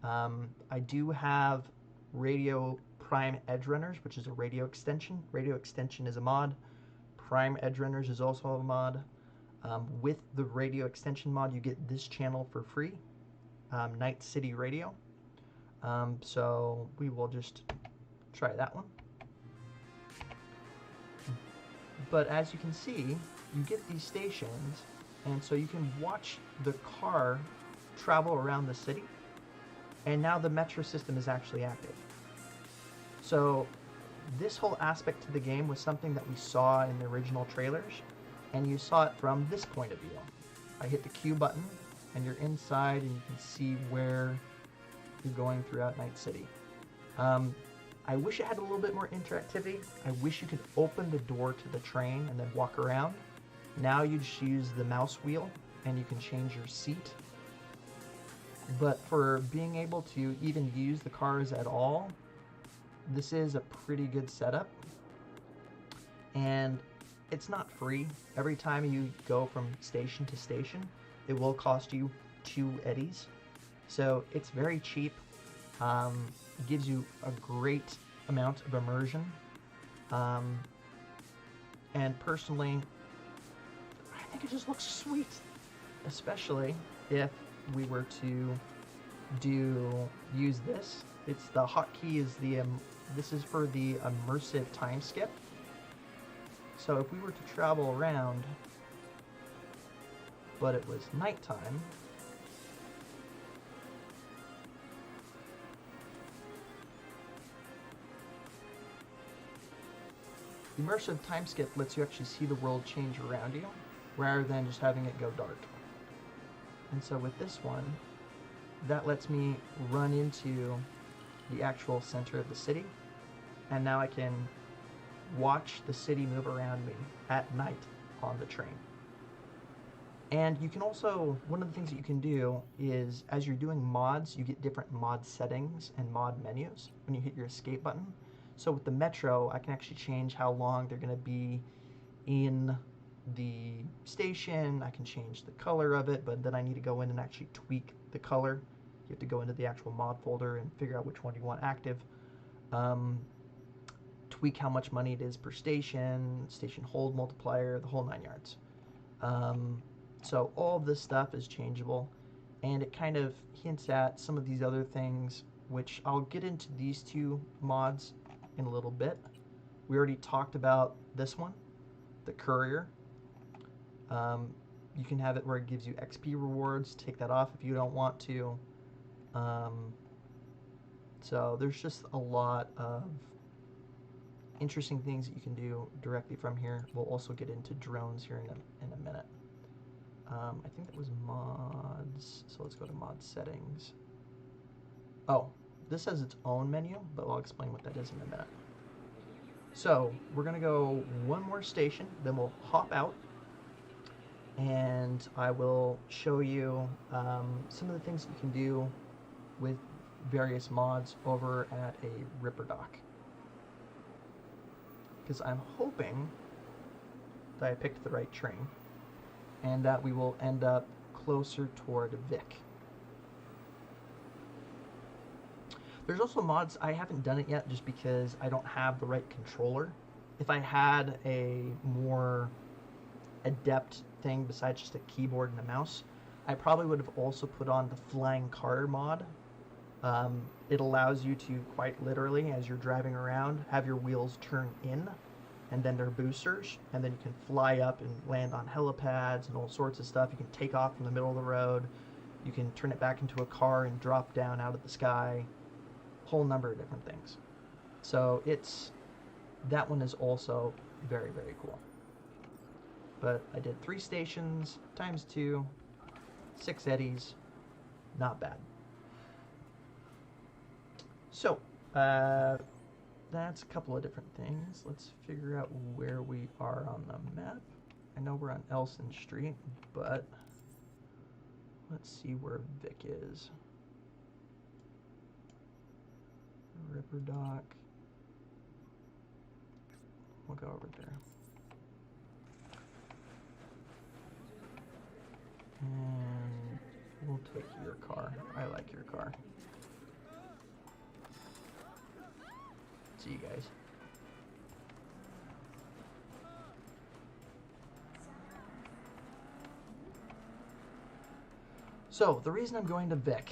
I do have Radio Prime Edgerunners, which is a radio extension. Radio extension is a mod. Prime Edgerunners is also a mod. With the radio extension mod, you get this channel for free, Night City Radio. So we will just try that one. But as you can see, you get these stations, and so you can watch the car travel around the city, and now the metro system is actually active. So this whole aspect to the game was something that we saw in the original trailers, and you saw it from this point of view. I hit the Q button, and you're inside, and you can see where you're going throughout Night City. I wish it had a little bit more interactivity. I wish you could open the door to the train and then walk around. Now you just use the mouse wheel and you can change your seat. But for being able to even use the cars at all, this is a pretty good setup. And it's not free. Every time you go from station to station, it will cost you 2 eddies. So it's very cheap. It gives you a great amount of immersion. And personally, I think it just looks sweet. Especially if we were to use this. It's the hotkey is the this is for the Immersive Timeskip. So if we were to travel around, but it was nighttime, Immersive Timeskip lets you actually see the world change around you, rather than just having it go dark. And so with this one, that lets me run into the actual center of the city, and now I can watch the city move around me at night on the train. And you can also, one of the things that you can do is, as you're doing mods, you get different mod settings and mod menus when you hit your escape button. So with the Metro, I can actually change how long they're going to be in the station. I can change the color of it, but then I need to go in and actually tweak the color. You have to go into the actual mod folder and figure out which one you want active. Tweak how much money it is per station, station hold multiplier, the whole 9 yards. So all of this stuff is changeable, and it kind of hints at some of these other things, which I'll get into these 2 mods in a little bit. We already talked about this one, the Courier. You can have it where it gives you XP rewards. Take that off if you don't want to. So there's just a lot of interesting things that you can do directly from here. We'll also get into drones here in a minute. I think that was mods, so let's go to mod settings. Oh, This has its own menu, but I'll explain what that is in a minute. So we're going to go one more station, then we'll hop out, and I will show you some of the things you can do with various mods over at a Ripper dock. Because I'm hoping that I picked the right train, and that we will end up closer toward Vic. There's also mods, I haven't done it yet just because I don't have the right controller. If I had a more adept thing besides just a keyboard and a mouse, I probably would have also put on the flying car mod. It allows you to quite literally, as you're driving around, have your wheels turn in, and then they're boosters, and then you can fly up and land on helipads and all sorts of stuff. You can take off from the middle of the road. You can turn it back into a car and drop down out of the sky. Whole number of different things. So that one is also very, very cool. But I did 3 stations times 2, 6 eddies, not bad. So that's a couple of different things. Let's figure out where we are on the map. I know we're on Elson Street, but let's see where Vic is. Ripper Dock. We'll go over there. And we'll take your car. I like your car. See you guys. So, the reason I'm going to Vic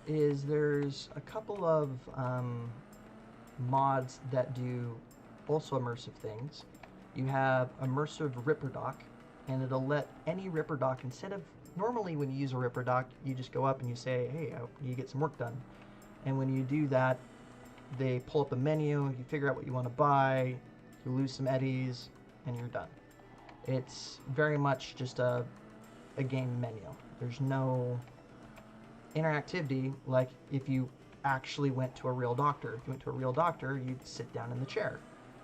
is there's a couple of mods that do also immersive things. You have Immersive Ripper Dock, and it'll let any Ripper Dock, instead of, normally when you use a Ripper Dock, you just go up and you say, hey, you get some work done. And when you do that, they pull up a menu, you figure out what you want to buy, you lose some eddies, and you're done. It's very much just a game menu. There's no interactivity like if you actually went to a real doctor. If you went to a real doctor, you'd sit down in the chair.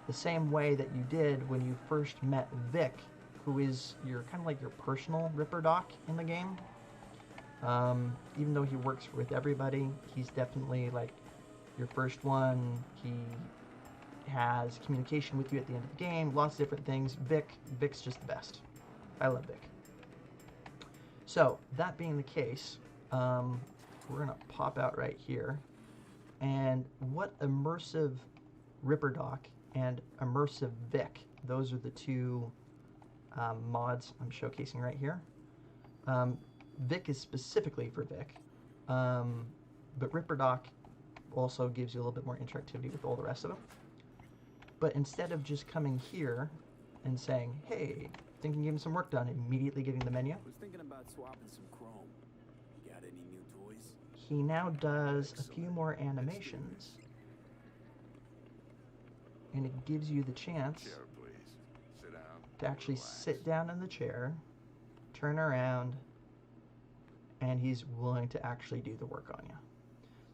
The same way that you did when you first met Vic, who is your kind of like your personal Ripper Doc in the game. Even though he works with everybody, he's definitely like your first one. He has communication with you at the end of the game, lots of different things. Vic's just the best. I love Vic. So, that being the case, we're going to pop out right here. And what Immersive Ripper Dock and Immersive Vic, those are the two mods I'm showcasing right here. Vic is specifically for Vic, but Ripper Dock also gives you a little bit more interactivity with all the rest of them. But instead of just coming here and saying, hey, thinking getting some work done, immediately getting the menu, was thinking about swapping some chrome. You got any new toys? he now does a few more animations, and it gives you the chance Chair, please. Sit down. to actually Relax. sit down in the chair, turn around, and he's willing to actually do the work on you.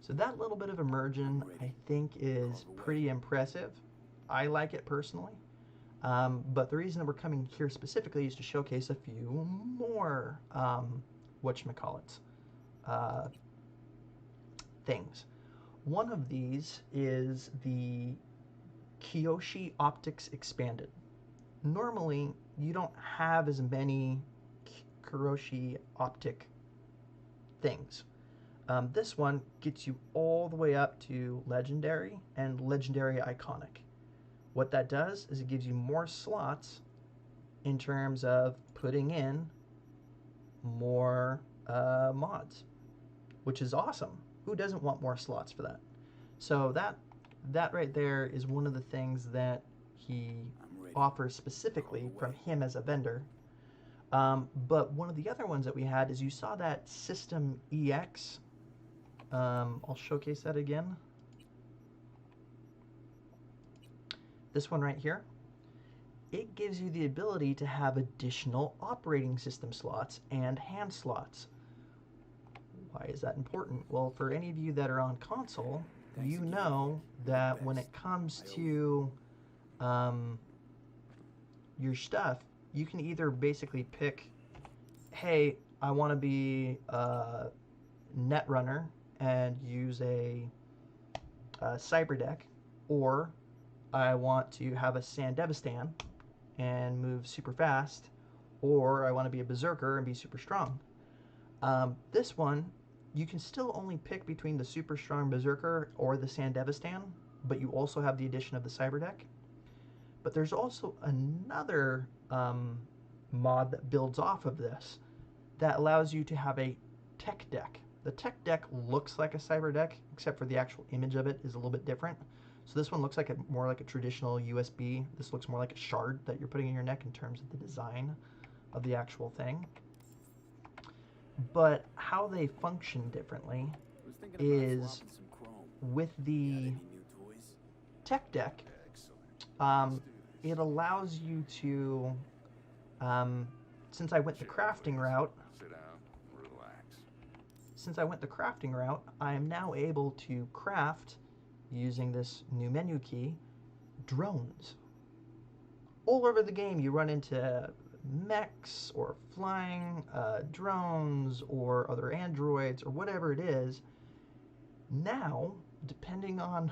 So that little bit of immersion, I think, is pretty impressive. I like it personally. But the reason that we're coming here specifically is to showcase a few more, whatchamacallits, things. One of these is the Kiroshi Optics Expanded. Normally, you don't have as many Kiroshi Optic things. This one gets you all the way up to Legendary and Legendary Iconic. What that does is it gives you more slots in terms of putting in more mods, which is awesome. Who doesn't want more slots for that? So that right there is one of the things that he offers specifically from him as a vendor. But one of the other ones that we had is you saw that System EX. I'll showcase that again. This one right here, it gives you the ability to have additional operating system slots and hand slots. Why is that important? Well, for any of you that are on console, you know that when it comes to your stuff, you can either basically pick, hey, I want to be a Netrunner and use a cyber deck, or I want to have a Sandevistan and move super fast, or I want to be a Berserker and be super strong. This one, you can still only pick between the super strong Berserker or the Sandevistan, but you also have the addition of the cyber deck. But there's also another mod that builds off of this that allows you to have a tech deck. The tech deck looks like a cyber deck, except for the actual image of it is a little bit different. So this one looks like more like a traditional USB. This looks more like a shard that you're putting in your neck in terms of the design of the actual thing. But how they function differently is with the tech deck, it allows you to, since I went the crafting route, I am now able to craft, using this new menu key, drones. All over the game you run into mechs or flying drones or other androids or whatever it is. Now, depending on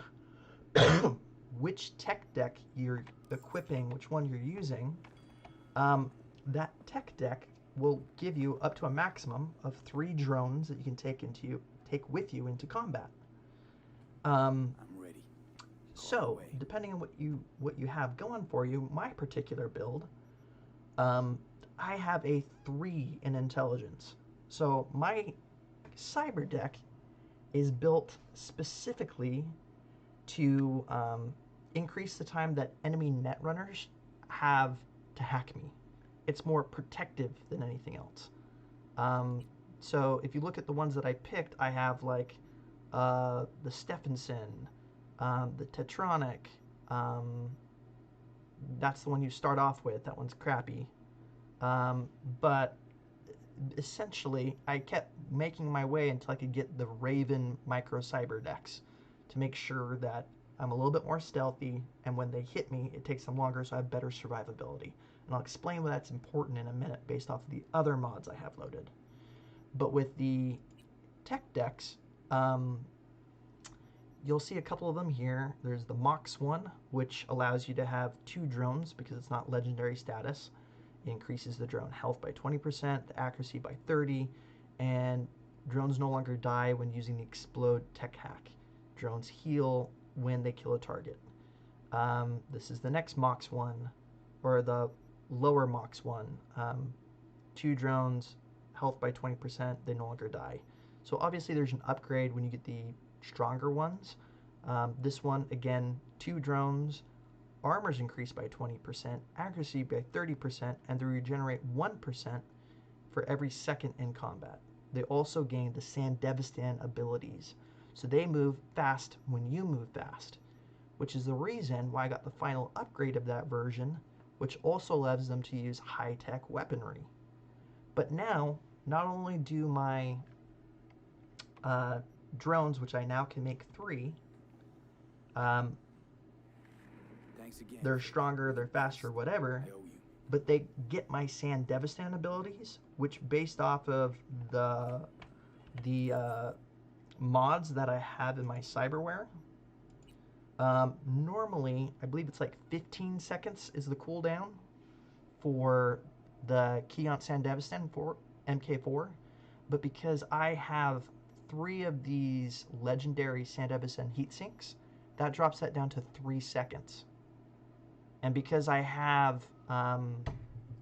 which tech deck you're equipping, which one you're using, that tech deck will give you up to a maximum of 3 drones that you can take with you into combat. I'm ready. So, depending on what you have going for you, my particular build, I have a 3 in intelligence. So my cyber deck is built specifically to increase the time that enemy netrunners have to hack me. It's more protective than anything else. So if you look at the ones that I picked, I have like the Stephenson, the Tetronic. That's the one you start off with. That one's crappy. But essentially, I kept making my way until I could get the Raven micro cyber decks to make sure that I'm a little bit more stealthy, and when they hit me, it takes them longer, so I have better survivability. And I'll explain why that's important in a minute based off of the other mods I have loaded. But with the tech decks, you'll see a couple of them here. There's the Mox one, which allows you to have 2 drones because it's not legendary status. It increases the drone health by 20%, the accuracy by 30%, and drones no longer die when using the Explode tech hack. Drones heal when they kill a target. This is the next Mox one, or the lower Mox one. 2 drones, health by 20%, they no longer die. So obviously there's an upgrade when you get the stronger ones. This one, again, 2 drones, armor's increased by 20%, accuracy by 30%, and they regenerate 1% for every second in combat. They also gain the Sandevistan abilities, so they move fast when you move fast, which is the reason why I got the final upgrade of that version, which also allows them to use high-tech weaponry. But now, not only do my drones, which I now can make 3, they're stronger, they're faster, whatever, but they get my Sandevistan abilities, which based off of the mods that I have in my cyberware, normally, I believe it's like 15 seconds is the cooldown for the Keon Sandevistan for MK4, but because I have 3 of these legendary Sandevistan heatsinks, that drops that down to 3 seconds. And because I have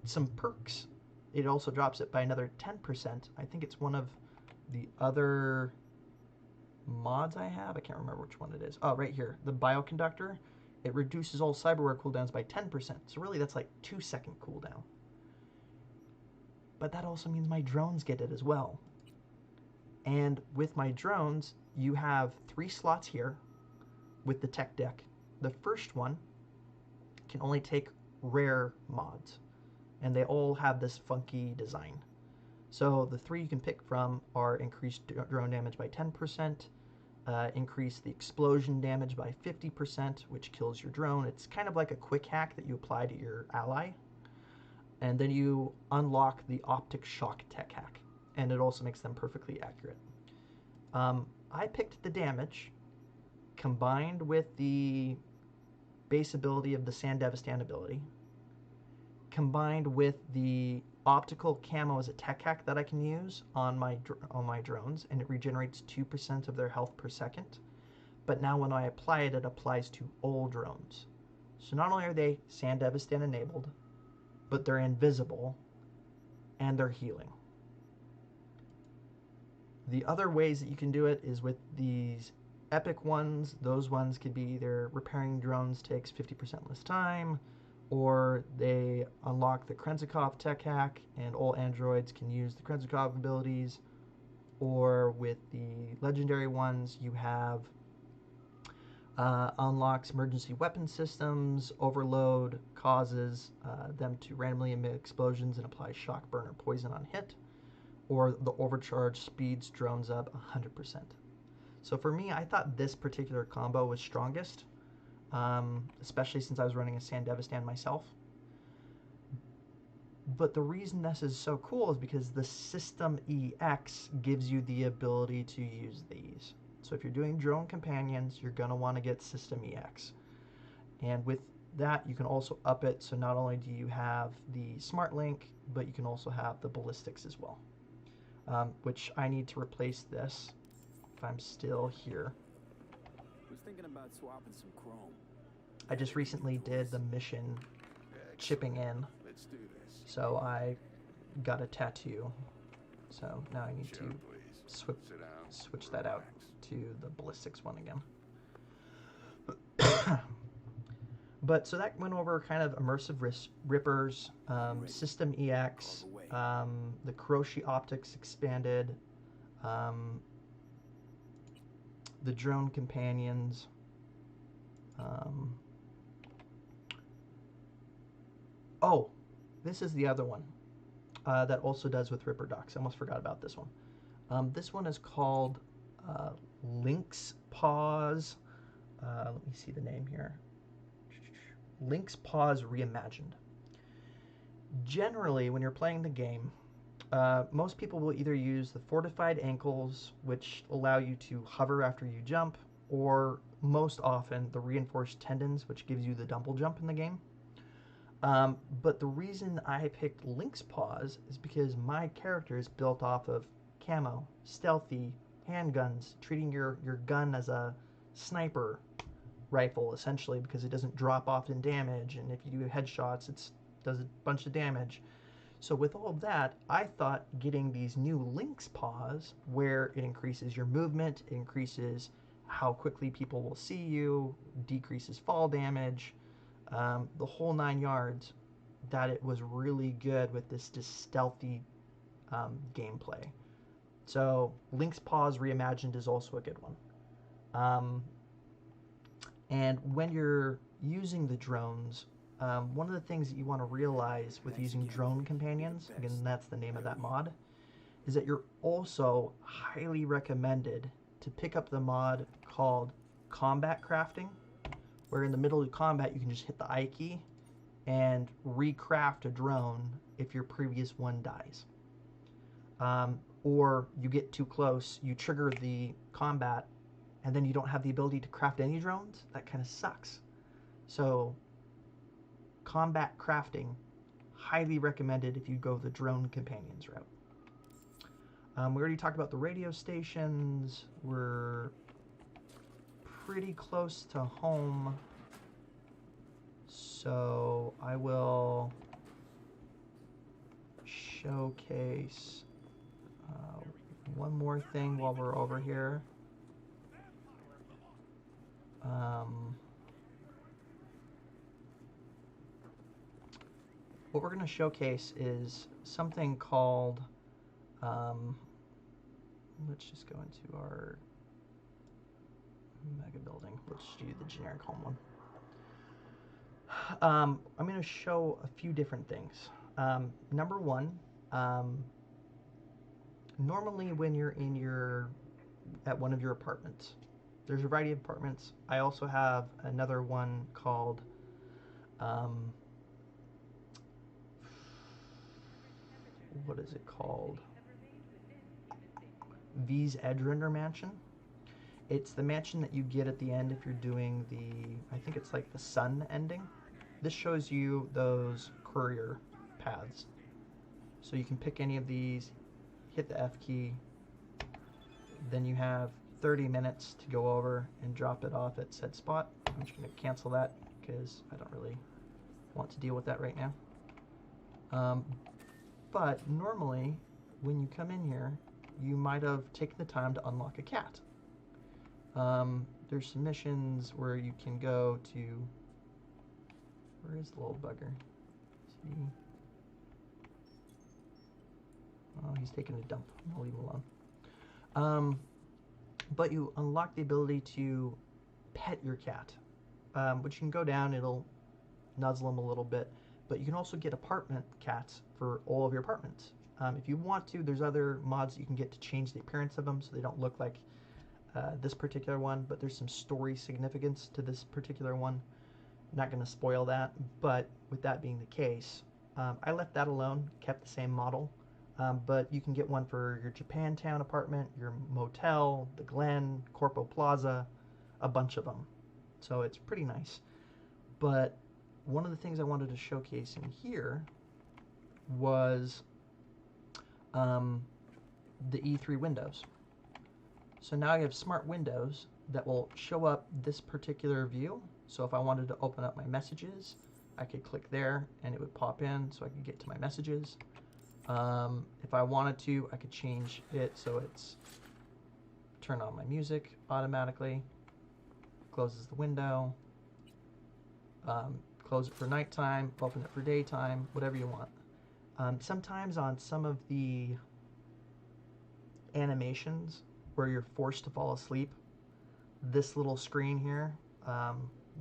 some perks, it also drops it by another 10%. I think it's one of the other mods I have. I can't remember which one it is. Oh, right here. The Bioconductor. It reduces all cyberware cooldowns by 10%. So really that's like 2-second cooldown. But that also means my drones get it as well. And with my drones, you have 3 slots here with the tech deck. The first one can only take rare mods, and they all have this funky design. So the three you can pick from are increased drone damage by 10%, increase the explosion damage by 50%, which kills your drone. It's kind of like a quick hack that you apply to your ally. And then you unlock the optic shock tech hack, and it also makes them perfectly accurate. I picked the damage combined with the base ability of the Sand Devastan ability, combined with the optical camo as a tech hack that I can use on my drones, and it regenerates 2% of their health per second. But now when I apply it, it applies to all drones. So not only are they Sand Devastan enabled, but they're invisible and they're healing. The other ways that you can do it is with these epic ones. Those ones could be either repairing drones takes 50% less time, or they unlock the Krenzikov tech hack and all androids can use the Krenzikov abilities. Or with the legendary ones, you have unlocks emergency weapon systems. Overload causes them to randomly emit explosions and apply shock, burn, or poison on hit. Or the overcharge speeds drones up 100%. So for me, I thought this particular combo was strongest, especially since I was running a Sand Devastan myself. But the reason this is so cool is because the System EX gives you the ability to use these. So if you're doing drone companions, you're going to want to get System EX. And with that, you can also up it, so not only do you have the Smart Link, but you can also have the ballistics as well. Which I need to replace this if I'm still here. Was thinking about swapping some chrome. I just recently did the mission chipping in, Let's do this. so I got a tattoo. So now I need Chair, to please. switch Sit down. that out Relax. to the ballistics one again. But so that went over kind of immersive rippers, System EX, the Kiroshi optics expanded, the drone companions, oh, this is the other one that also does with Ripper Docs. I almost forgot about this one. This one is called Lynx Paws. Let me see the name here. Lynx Paws Reimagined. Generally, when you're playing the game, most people will either use the fortified ankles, which allow you to hover after you jump, or most often the reinforced tendons, which gives you the double jump in the game. But the reason I picked Lynx Paws is because my character is built off of camo, stealthy, handguns, treating your gun as a sniper rifle, essentially, because it doesn't drop off in damage, and if you do headshots, it does a bunch of damage. So with all of that, I thought getting these new Lynx Paws, where it increases your movement, it increases how quickly people will see you, decreases fall damage, the whole 9 yards, that it was really good with this stealthy gameplay. So Lynx Paws Reimagined is also a good one. And when you're using the drones, one of the things that you want to realize with using drone companions, again, that's the name of that mod, is that you're also highly recommended to pick up the mod called Combat Crafting, where in the middle of combat you can just hit the I key and recraft a drone if your previous one dies. Or you get too close, you trigger the combat, and then you don't have the ability to craft any drones. That kind of sucks. So combat crafting, highly recommended if you go the drone companions route. We already talked about the radio stations. We're pretty close to home, so I will showcase one more thing while we're over here. What we're going to showcase is something called, let's just go into our mega building. Let's do the generic home one. I'm going to show a few different things. Number one, normally when you're at one of your apartments, there's a variety of apartments. I also have another one called what is it called? V's Edgerunner mansion. It's the mansion that you get at the end if you're doing I think it's like the sun ending. This shows you those courier paths. So you can pick any of these, hit the F key, then you have 30 minutes to go over and drop it off at said spot. I'm just going to cancel that because I don't really want to deal with that right now. But normally, when you come in here, you might have taken the time to unlock a cat. There's some missions where you can go to... Where is the little bugger? See? Oh, he's taking a dump. I'm going to leave him alone. But you unlock the ability to pet your cat, which you can go down, it'll nuzzle him a little bit, but you can also get apartment cats for all of your apartments. If you want to, there's other mods you can get to change the appearance of them so they don't look like this particular one, but there's some story significance to this particular one. I'm not going to spoil that, but with that being the case, I left that alone, kept the same model. But you can get one for your Japantown apartment, your Motel, the Glen, Corpo Plaza, a bunch of them. So it's pretty nice. But one of the things I wanted to showcase in here was the E3 windows. So now you have smart windows that will show up this particular view. So if I wanted to open up my messages, I could click there and it would pop in so I could get to my messages. If I wanted to, I could change it so it's turn on my music automatically, closes the window, close it for nighttime, open it for daytime, whatever you want. Sometimes on some of the animations where you're forced to fall asleep, this little screen here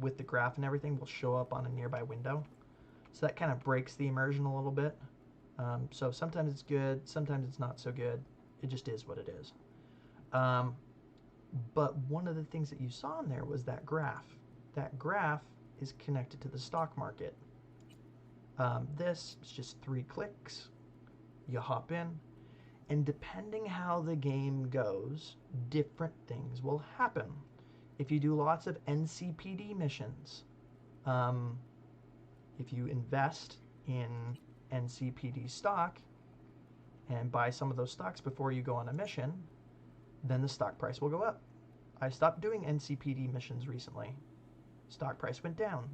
with the graph and everything will show up on a nearby window. So that kind of breaks the immersion a little bit. So sometimes it's good, sometimes it's not so good. It just is what it is. But one of the things that you saw in there was that graph. That graph is connected to the stock market. This is just 3 clicks. You hop in, and depending how the game goes, different things will happen. If you do lots of NCPD missions, if you invest in NCPD stock and buy some of those stocks before you go on a mission, then the stock price will go up. I stopped doing NCPD missions recently. Stock price went down.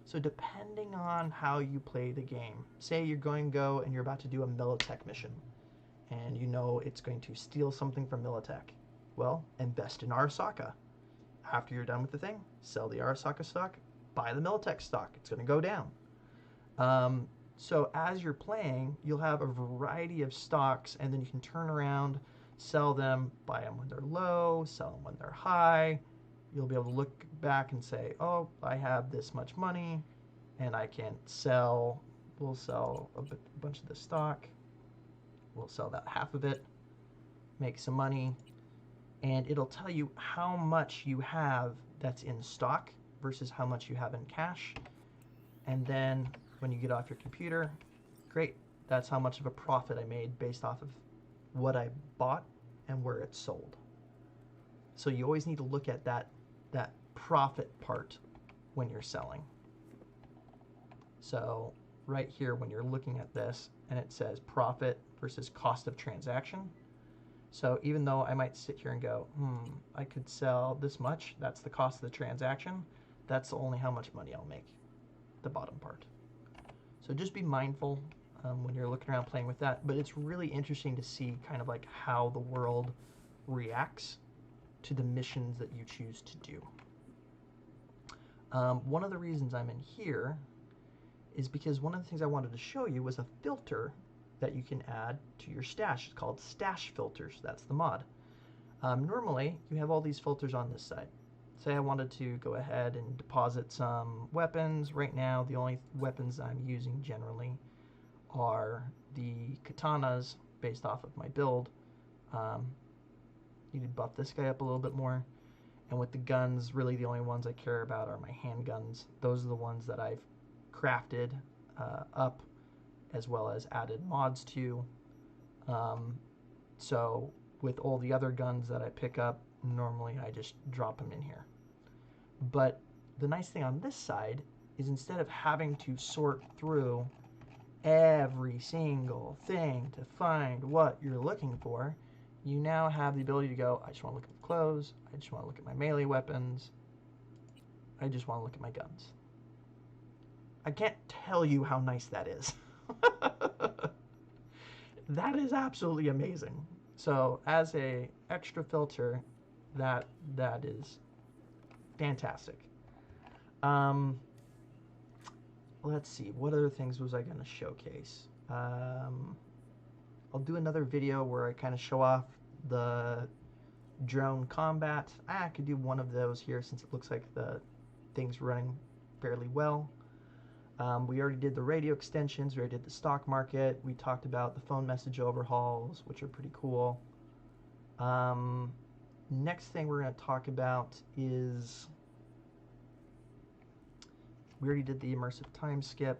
So depending on how you play the game, say you're going to go and you're about to do a Militech mission and you know it's going to steal something from Militech. Well, invest in Arasaka. After you're done with the thing, sell the Arasaka stock, buy the Militech stock. It's going to go down. So as you're playing, you'll have a variety of stocks, and then you can turn around, sell them, buy them when they're low, sell them when they're high. You'll be able to look back and say, oh, I have this much money, and I can sell, we'll sell a bunch of this stock. We'll sell that half of it, make some money, and it'll tell you how much you have that's in stock versus how much you have in cash. And then when you get off your computer, great, that's how much of a profit I made based off of what I bought and where it's sold. So you always need to look at that profit part when you're selling. So right here when you're looking at this and it says profit versus cost of transaction. So even though I might sit here and go, I could sell this much, that's the cost of the transaction, that's only how much money I'll make, the bottom part. So just be mindful when you're looking around playing with that. But it's really interesting to see kind of like how the world reacts to the missions that you choose to do. One of the reasons I'm in here is because one of the things I wanted to show you was a filter that you can add to your stash. It's called stash filters. That's the mod. Normally, you have all these filters on this side. Say I wanted to go ahead and deposit some weapons. Right now, the only weapons I'm using generally are the katanas based off of my build. Need to buff this guy up a little bit more. And with the guns, really the only ones I care about are my handguns. Those are the ones that I've crafted up, as well as added mods to. So with all the other guns that I pick up, normally I just drop them in here. But the nice thing on this side is instead of having to sort through every single thing to find what you're looking for, you now have the ability to go, I just want to look at the clothes, I just want to look at my melee weapons, I just want to look at my guns. I can't tell you how nice that is. That is absolutely amazing. So as a extra filter, that is fantastic. Let's see, what other things was I going to showcase? I'll do another video where I kind of show off the drone combat. I could do one of those here since it looks like the thing's running fairly well. We already did the radio extensions, we already did the stock market, we talked about the phone message overhauls, which are pretty cool. Next thing we're going to talk about is, we already did the immersive timeskip.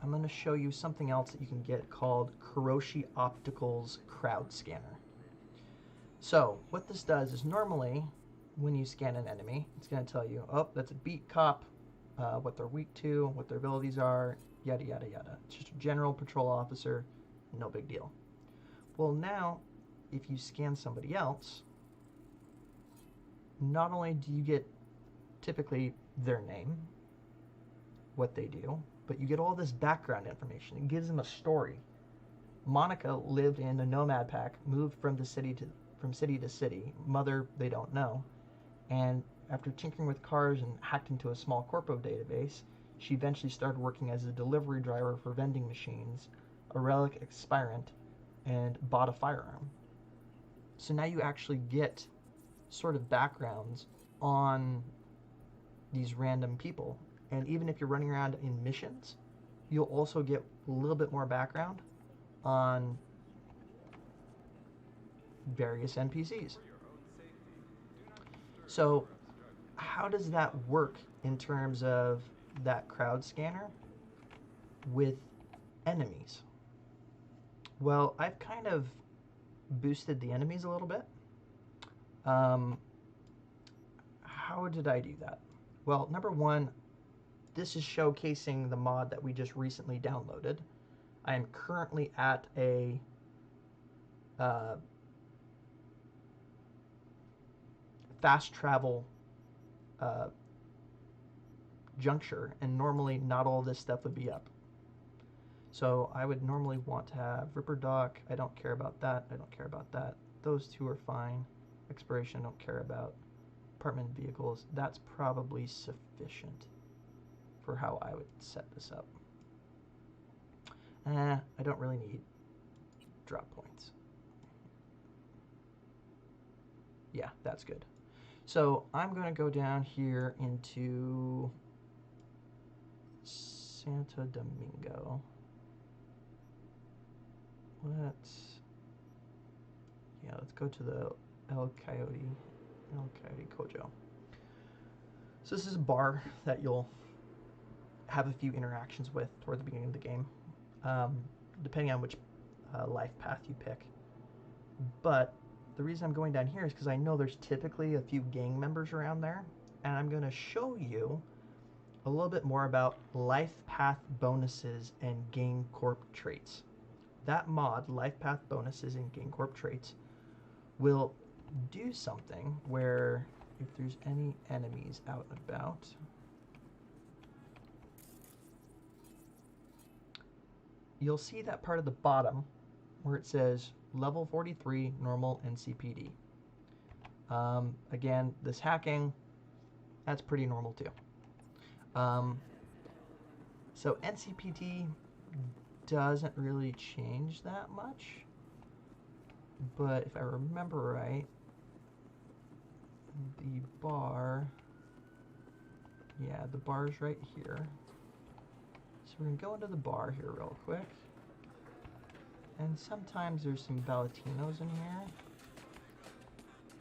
I'm going to show you something else that you can get called Kiroshi Opticals Crowd Scanner. So what this does is normally when you scan an enemy, it's going to tell you, oh, that's a beat cop, what they're weak to, what their abilities are, yada yada yada. It's just a general patrol officer, no big deal. Well, now if you scan somebody else, not only do you get typically their name, what they do, but you get all this background information. It gives them a story. Monica lived in a nomad pack, moved from city to city. Mother, they don't know. And after tinkering with cars and hacked into a small Corpo database, she eventually started working as a delivery driver for vending machines, a relic expirant, and bought a firearm. So now you actually get sort of backgrounds on these random people. And even if you're running around in missions, you'll also get a little bit more background on various NPCs. So how does that work in terms of that crowd scanner with enemies? Well, I've kind of boosted the enemies a little bit. How did I do that? Well, number one, this is showcasing the mod that we just recently downloaded. I am currently at a fast travel juncture, and normally not all this stuff would be up. So I would normally want to have Ripper Dock. I don't care about that. I don't care about that. Those two are fine. Exploration, I don't care about. Apartment vehicles, that's probably sufficient for how I would set this up. I don't really need drop points. Yeah, that's good. So I'm going to go down here into Santo Domingo. Let's go to the El Coyote Kojo. So this is a bar that you'll have a few interactions with toward the beginning of the game, depending on which life path you pick. But the reason I'm going down here is because I know there's typically a few gang members around there, and I'm going to show you a little bit more about life path bonuses and Gang-Corp traits. That mod, life path bonuses and Gang-Corp traits, will do something where if there's any enemies out and about, you'll see that part of the bottom where it says level 43 normal NCPD. Again, this hacking, that's pretty normal too. So NCPD doesn't really change that much, but if I remember right, the bar, yeah, the bar's right here. So we're gonna go into the bar here real quick, And sometimes there's some Valentinos in here.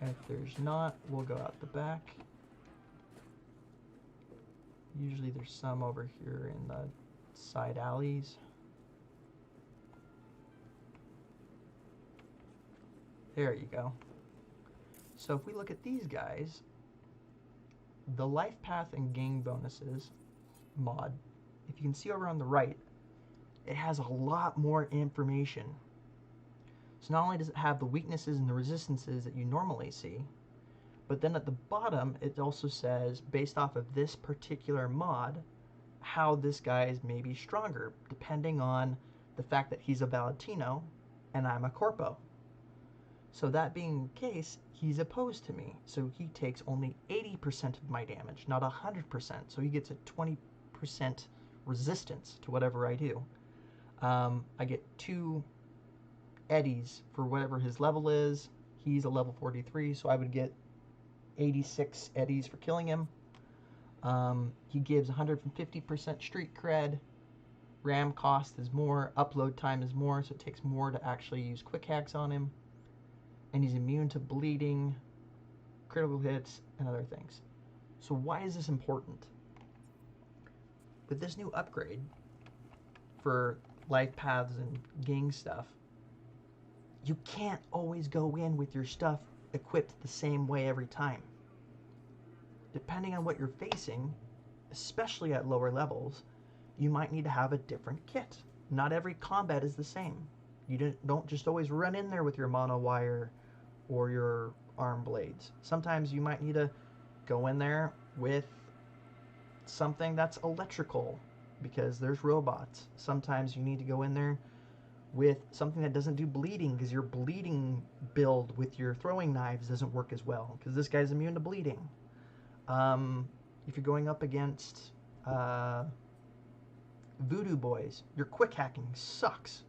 If there's not, we'll go out the back. Usually there's some over here in the side alleys. There you go. So if we look at these guys, the Lifepath and Gang bonuses mod, if you can see over on the right, it has a lot more information. So not only does it have the weaknesses and the resistances that you normally see, but then at the bottom it also says, based off of this particular mod, how this guy is maybe stronger, depending on the fact that he's a Valentino and I'm a Corpo. So that being the case, he's opposed to me. So he takes only 80% of my damage, not 100%. So he gets a 20% resistance to whatever I do. I get 2 eddies for whatever his level is. He's a level 43, so I would get 86 eddies for killing him. He gives 150% street cred. RAM cost is more. Upload time is more, so it takes more to actually use quick hacks on him. And he's immune to bleeding, critical hits, and other things. So why is this important? With this new upgrade for life paths and gang stuff, you can't always go in with your stuff equipped the same way every time. Depending on what you're facing, especially at lower levels, you might need to have a different kit. Not every combat is the same. You don't just always run in there with your mono wire or your arm blades. Sometimes you might need to go in there with something that's electrical because there's robots. Sometimes you need to go in there with something that doesn't do bleeding because your bleeding build with your throwing knives doesn't work as well because this guy's immune to bleeding. If you're going up against voodoo boys, your quick hacking sucks.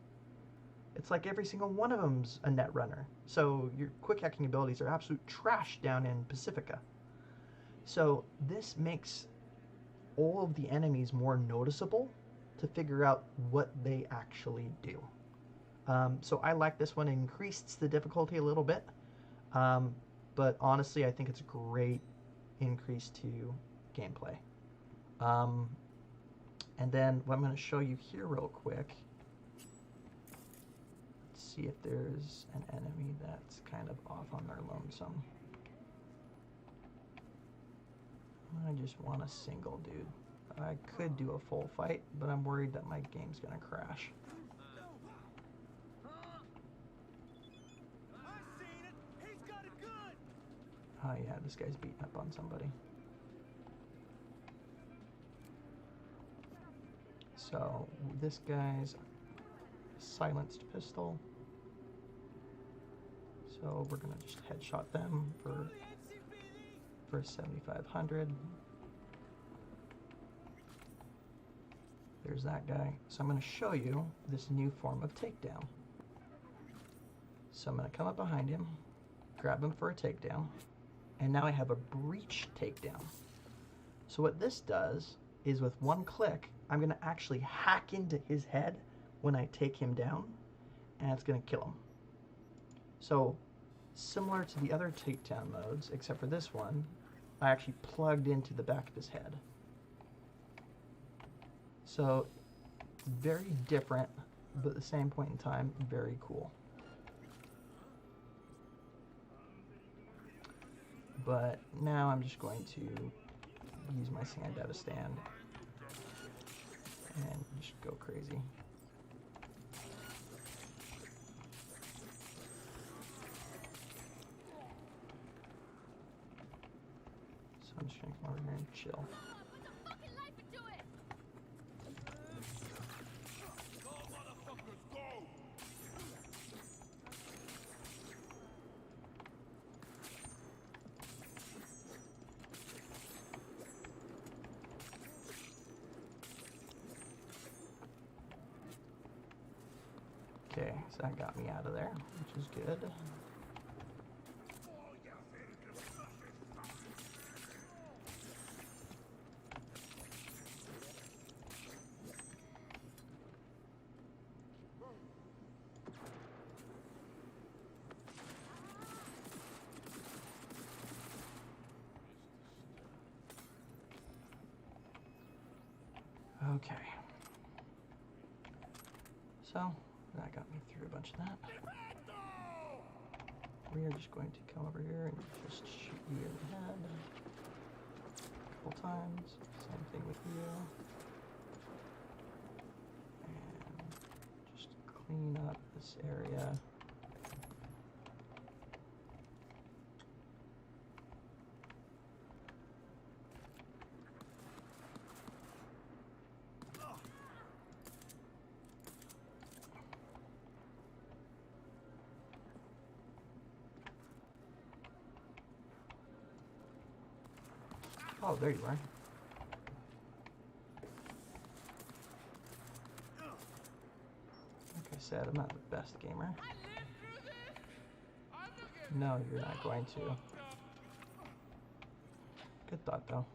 It's like every single one of them's a Netrunner. So your quick hacking abilities are absolute trash down in Pacifica. So this makes all of the enemies more noticeable to figure out what they actually do. So I like this one. It increased the difficulty a little bit. But honestly, I think it's a great increase to gameplay. And then what I'm going to show you here real quick, let's see if there's an enemy that's kind of off on their lonesome. I just want a single dude. I could do a full fight, but I'm worried that my game's going to crash. Oh yeah, this guy's beating up on somebody. So this guy's silenced pistol. So we're gonna just headshot them for 7,500. There's that guy. So I'm gonna show you this new form of takedown. So I'm gonna come up behind him, grab him for a takedown, and now I have a breach takedown. So what this does is with one click, I'm going to actually hack into his head when I take him down, and it's going to kill him. So similar to the other takedown modes, except for this one, I actually plugged into the back of his head. So very different, but at the same point in time, very cool. But now I'm just going to use my sand data stand and just go crazy. So I'm just going to come over here and chill. Okay, so that got me out of there, which is good. Okay. So, that got me through a bunch of that. We are just going to come over here and just shoot you in the head a couple times. Same thing with you. And just clean up this area. Oh, there you are. Like I said, I'm not the best gamer. No, you're not going to. Good thought, though.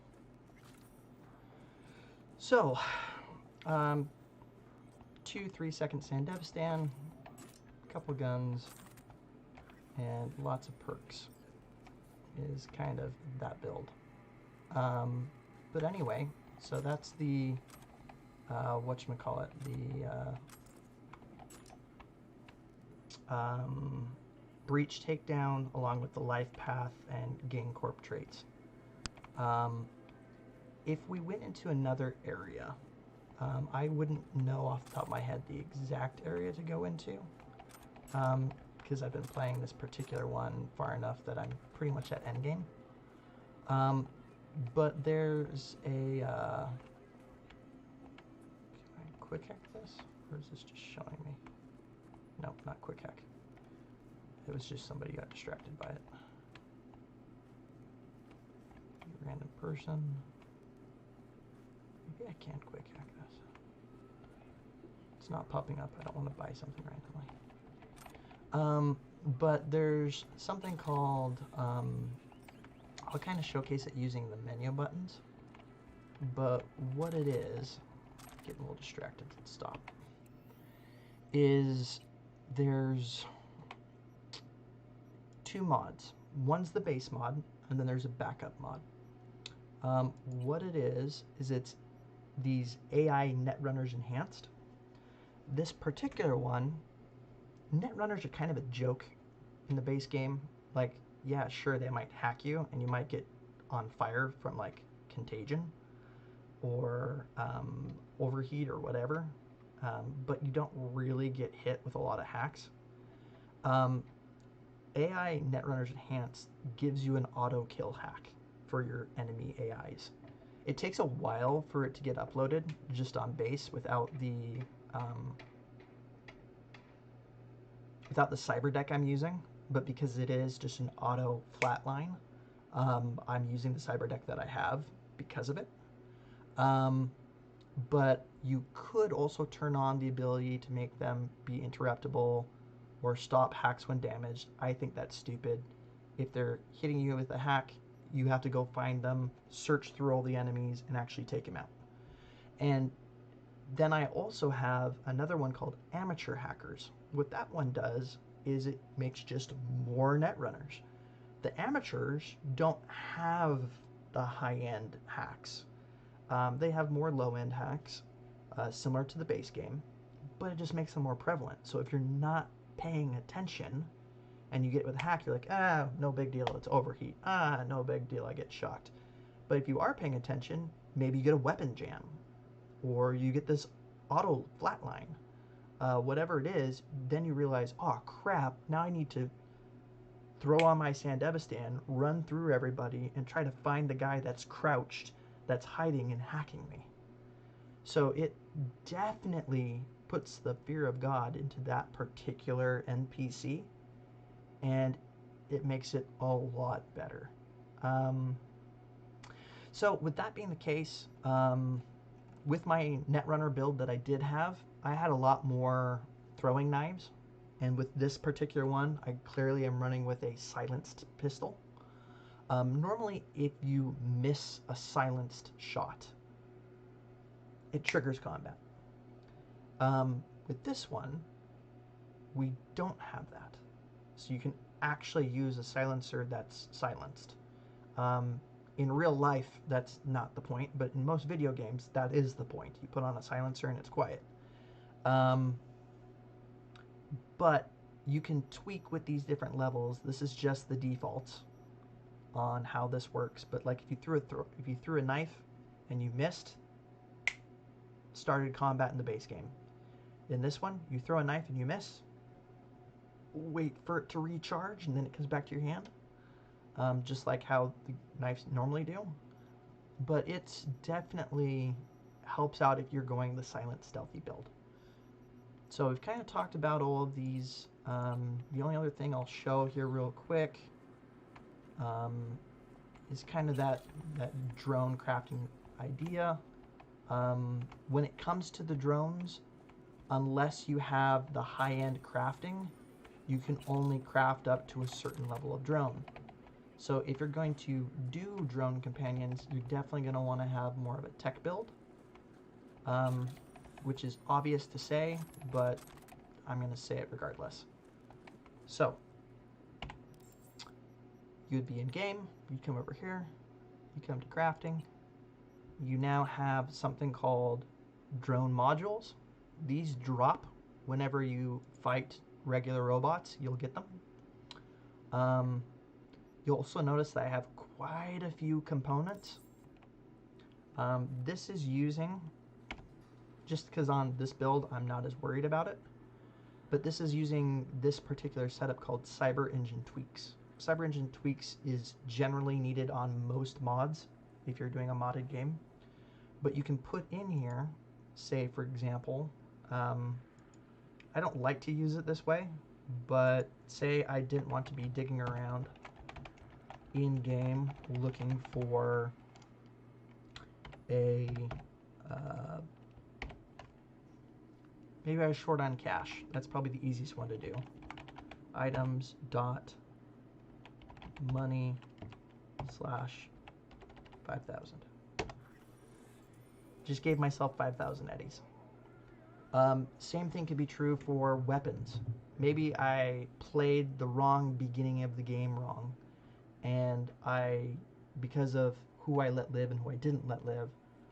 So, 2 3-second Sandevistan, a couple guns, and lots of perks is kind of that build. But anyway, so that's the, whatchamacallit, the breach takedown along with the Lifepath and Gang-Corp traits. If we went into another area, I wouldn't know off the top of my head the exact area to go into, because I've been playing this particular one far enough that I'm pretty much at endgame. But there's a, can I quick hack this? Or is this just showing me? Nope, not quick hack. It was just somebody got distracted by it. Random person. Maybe I can quick hack this. It's not popping up. I don't want to buy something randomly. But there's something called, I'll kind of showcase it using the menu buttons, but what it is, getting a little distracted, let's stop, is there's 2 mods. One's the base mod, and then there's a backup mod. What it is it's these AI Netrunners enhanced. This particular one, Netrunners are kind of a joke in the base game. Like, yeah, sure, they might hack you, and you might get on fire from, like, contagion or overheat or whatever, but you don't really get hit with a lot of hacks. AI Netrunners Enhanced gives you an auto kill hack for your enemy AIs. It takes a while for it to get uploaded just on base without the cyber deck I'm using. But because it is just an auto flatline, I'm using the cyber deck that I have because of it. But you could also turn on the ability to make them be interruptible or stop hacks when damaged. I think that's stupid. If they're hitting you with a hack, you have to go find them, search through all the enemies, and actually take them out. And then I also have another one called Amateur Hackers. What that one does is it makes just more Netrunners. The amateurs don't have the high-end hacks. They have more low-end hacks, similar to the base game, but it just makes them more prevalent. So if you're not paying attention and you get with a hack, you're like, ah, no big deal, it's overheat. Ah, no big deal, I get shocked. But if you are paying attention, maybe you get a weapon jam, or you get this auto flatline. Whatever it is, then you realize, oh crap, now I need to throw on my Sandevistan, run through everybody, and try to find the guy that's crouched, that's hiding and hacking me. So it definitely puts the fear of God into that particular NPC, and it makes it a lot better. So with that being the case, with my Netrunner build that I did have, I had a lot more throwing knives, and with this particular one, I clearly am running with a silenced pistol. Normally, if you miss a silenced shot, it triggers combat. With this one, we don't have that. So you can actually use a silencer that's silenced. In real life, that's not the point, but in most video games, that is the point. You put on a silencer and it's quiet. But you can tweak with these different levels. This is just the defaults on how this works. But like if you threw a knife and you missed, started combat in the base game. In this one, you throw a knife and you miss, wait for it to recharge, and then it comes back to your hand, just like how the knives normally do. But it's definitely helps out if you're going the silent stealthy build. So we've kind of talked about all of these. The only other thing I'll show here real quick is kind of that drone crafting idea. When it comes to the drones, unless you have the high-end crafting, you can only craft up to a certain level of drone. So if you're going to do drone companions, you're definitely going to want to have more of a tech build, which is obvious to say, but I'm going to say it regardless. So you'd be in game, you come over here, you come to crafting, you now have something called drone modules. These drop whenever you fight regular robots. You'll get them. You'll also notice that I have quite a few components. This is using, just because on this build I'm not as worried about it, but this is using this particular setup called Cyber Engine Tweaks. Cyber Engine Tweaks is generally needed on most mods if you're doing a modded game, but you can put in here, say for example, I don't like to use it this way, but say I didn't want to be digging around in game looking for a maybe I was short on cash. That's probably the easiest one to do. Items dot money slash 5,000. Just gave myself 5,000 eddies. Same thing could be true for weapons. Maybe I played the wrong beginning of the game wrong, and because of who I let live and who I didn't let live,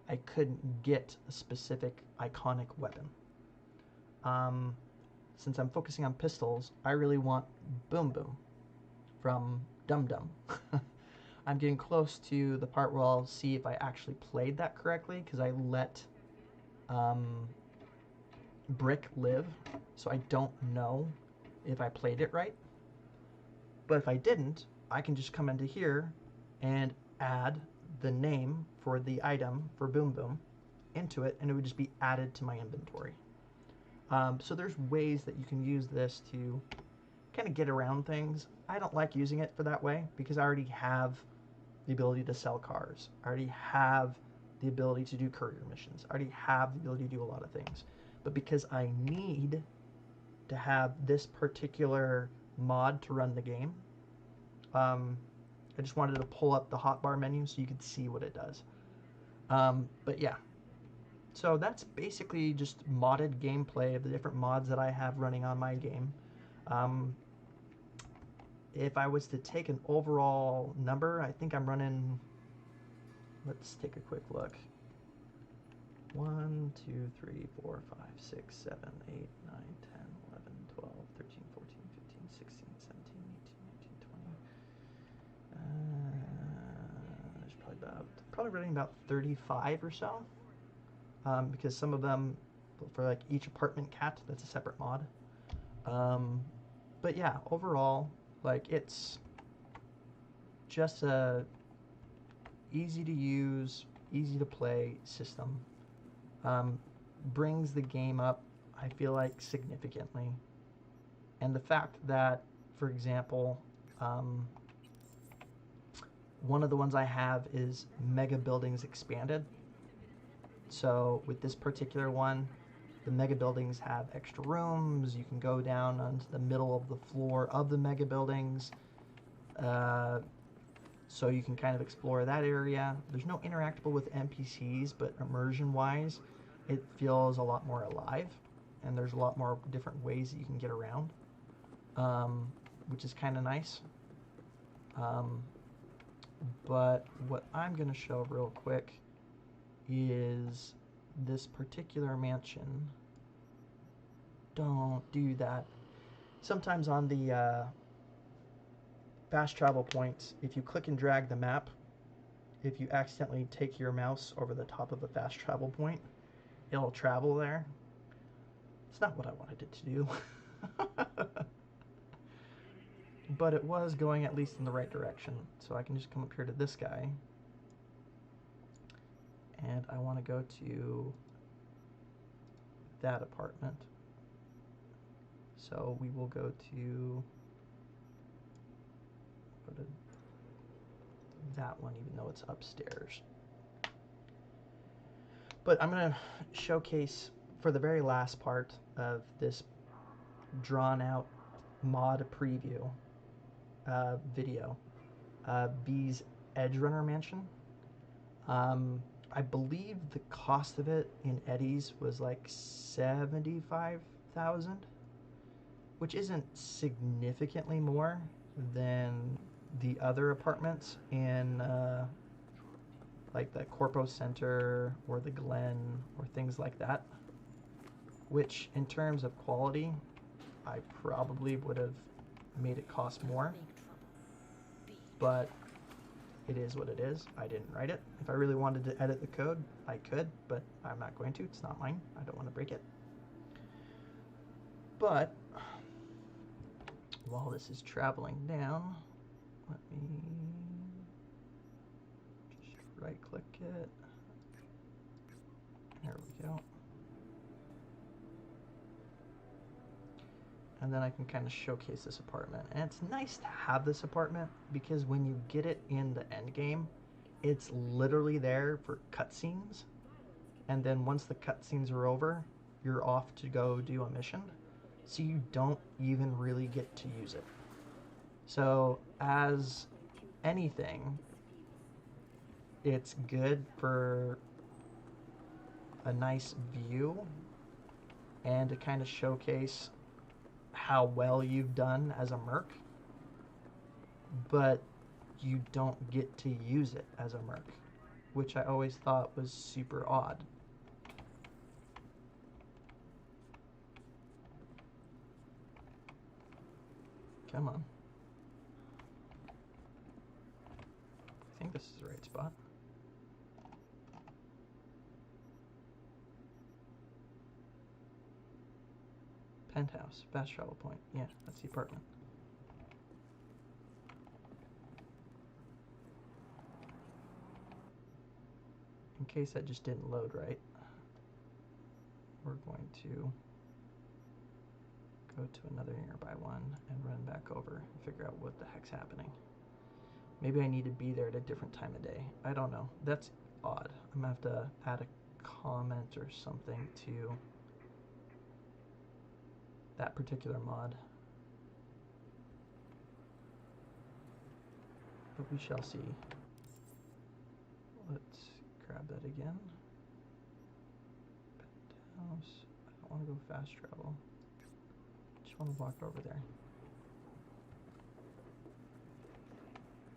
I couldn't get a specific iconic weapon. Since I'm focusing on pistols, I really want Boom Boom from Dum Dum. I'm getting close to the part where I'll see if I actually played that correctly, because I let Brick live, so I don't know if I played it right. But if I didn't, I can just come into here and add the name for the item for Boom Boom into it, and it would just be added to my inventory. So there's ways that you can use this to kind of get around things. I don't like using it for that way because I already have the ability to sell cars. I already have the ability to do courier missions. I already have the ability to do a lot of things. But because I need to have this particular mod to run the game, I just wanted to pull up the hotbar menu so you could see what it does. But yeah, so that's basically just modded gameplay of the different mods that I have running on my game. If I was to take an overall number, I think I'm running, let's take a quick look. 1, 2, 3, 4, 5, 6, 7, 8, 9, 10, 11, 12, 13, 14, 15, 16, 17, 18, 19, 20. There's probably running about 35 or so. Because some of them, for like each apartment cat, that's a separate mod. But yeah, overall, like it's just a easy to use, easy to play system. Brings the game up, I feel like, significantly. And the fact that, for example, one of the ones I have is Mega Buildings Expanded. So with this particular one, the mega buildings have extra rooms. You can go down onto the middle of the floor of the mega buildings. So you can kind of explore that area. There's no interactable with NPCs, but immersion-wise, it feels a lot more alive. And there's a lot more different ways that you can get around, which is kind of nice. But what I'm going to show real quick is this particular mansion. Don't do that. Sometimes on the fast travel points, if you click and drag the map, if you accidentally take your mouse over the top of a fast travel point, it'll travel there. It's not what I wanted it to do. But it was going at least in the right direction. So I can just come up here to this guy. And I want to go to that apartment. So we will go to that one, even though it's upstairs. But I'm going to showcase for the very last part of this drawn out mod preview video B's Edgerunner mansion. I believe the cost of it in Eddie's was like $75,000, which isn't significantly more than the other apartments in like the Corpo Center or the Glen or things like that, which in terms of quality I probably would have made it cost more, but it is what it is. I didn't write it. If I really wanted to edit the code, I could, but I'm not going to. It's not mine. I don't want to break it. But while this is traveling down, let me just right click it. There we go. And then I can kind of showcase this apartment. And it's nice to have this apartment because when you get it in the end game, it's literally there for cutscenes. And then once the cutscenes are over, you're off to go do a mission. So you don't even really get to use it. So as anything, it's good for a nice view and to kind of showcase how well you've done as a merc, but you don't get to use it as a merc, which I always thought was super odd. Come on. I think this is the right spot. Penthouse, fast travel point. Yeah, that's the apartment. In case that just didn't load right, we're going to go to another nearby one and run back over and figure out what the heck's happening. Maybe I need to be there at a different time of day. I don't know. That's odd. I'm gonna have to add a comment or something to that particular mod. But we shall see. Let's grab that again. Penthouse. I don't want to go fast travel. Just want to walk over there.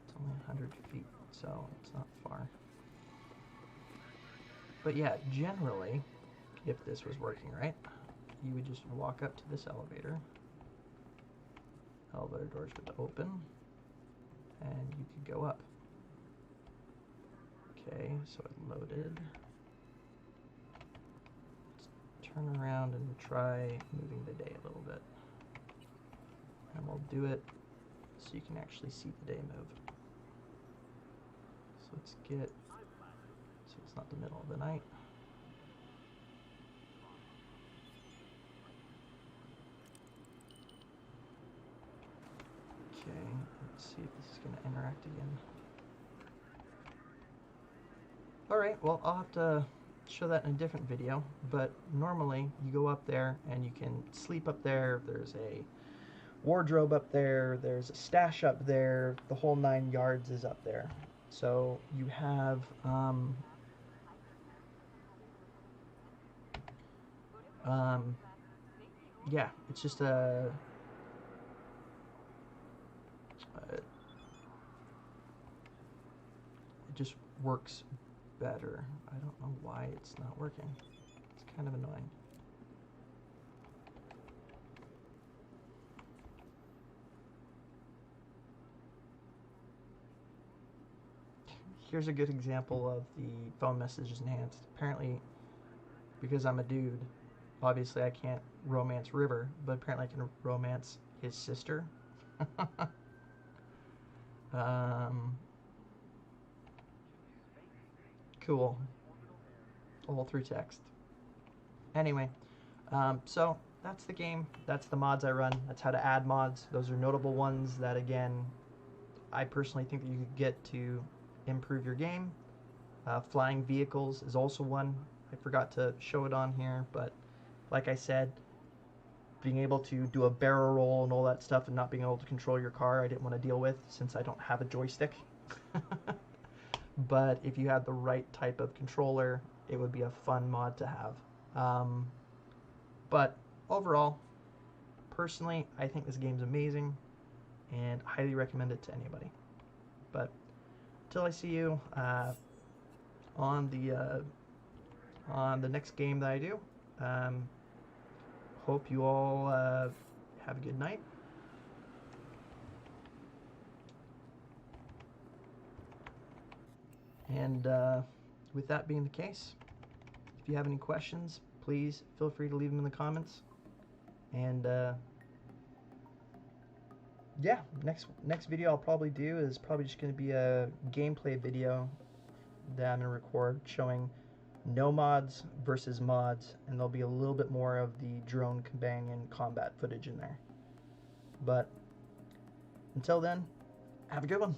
It's only 100 feet, so it's not far. But yeah, generally, if this was working right, you would just walk up to this elevator. Elevator doors would open, and you could go up. Okay, so it loaded. Let's turn around and try moving the day a little bit. And we'll do it so you can actually see the day move. So let's get, so it's not the middle of the night. Okay, let's see if this is going to interact again. Alright, well, I'll have to show that in a different video, but normally you go up there and you can sleep up there. There's a wardrobe up there, there's a stash up there, the whole 9 yards is up there. So you have yeah, it's just a just works better. I don't know why it's not working. It's kind of annoying. Here's a good example of the phone messages enhanced. Apparently, because I'm a dude, obviously I can't romance River, but apparently I can romance his sister. Cool. All through text. Anyway, so that's the game. That's the mods I run. That's how to add mods. Those are notable ones that, again, I personally think that you could get to improve your game. Flying vehicles is also one. I forgot to show it on here, but like I said, being able to do a barrel roll and all that stuff and not being able to control your car, I didn't want to deal with since I don't have a joystick. But if you had the right type of controller, it would be a fun mod to have. But overall, personally, I think this game's amazing and highly recommend it to anybody. But until I see you on the next game that I do, hope you all have a good night. And with that being the case, if you have any questions, please feel free to leave them in the comments. And yeah, next video I'll probably do is probably just going to be a gameplay video that I'm going to record showing no mods versus mods, and there'll be a little bit more of the drone companion combat footage in there. But until then, have a good one.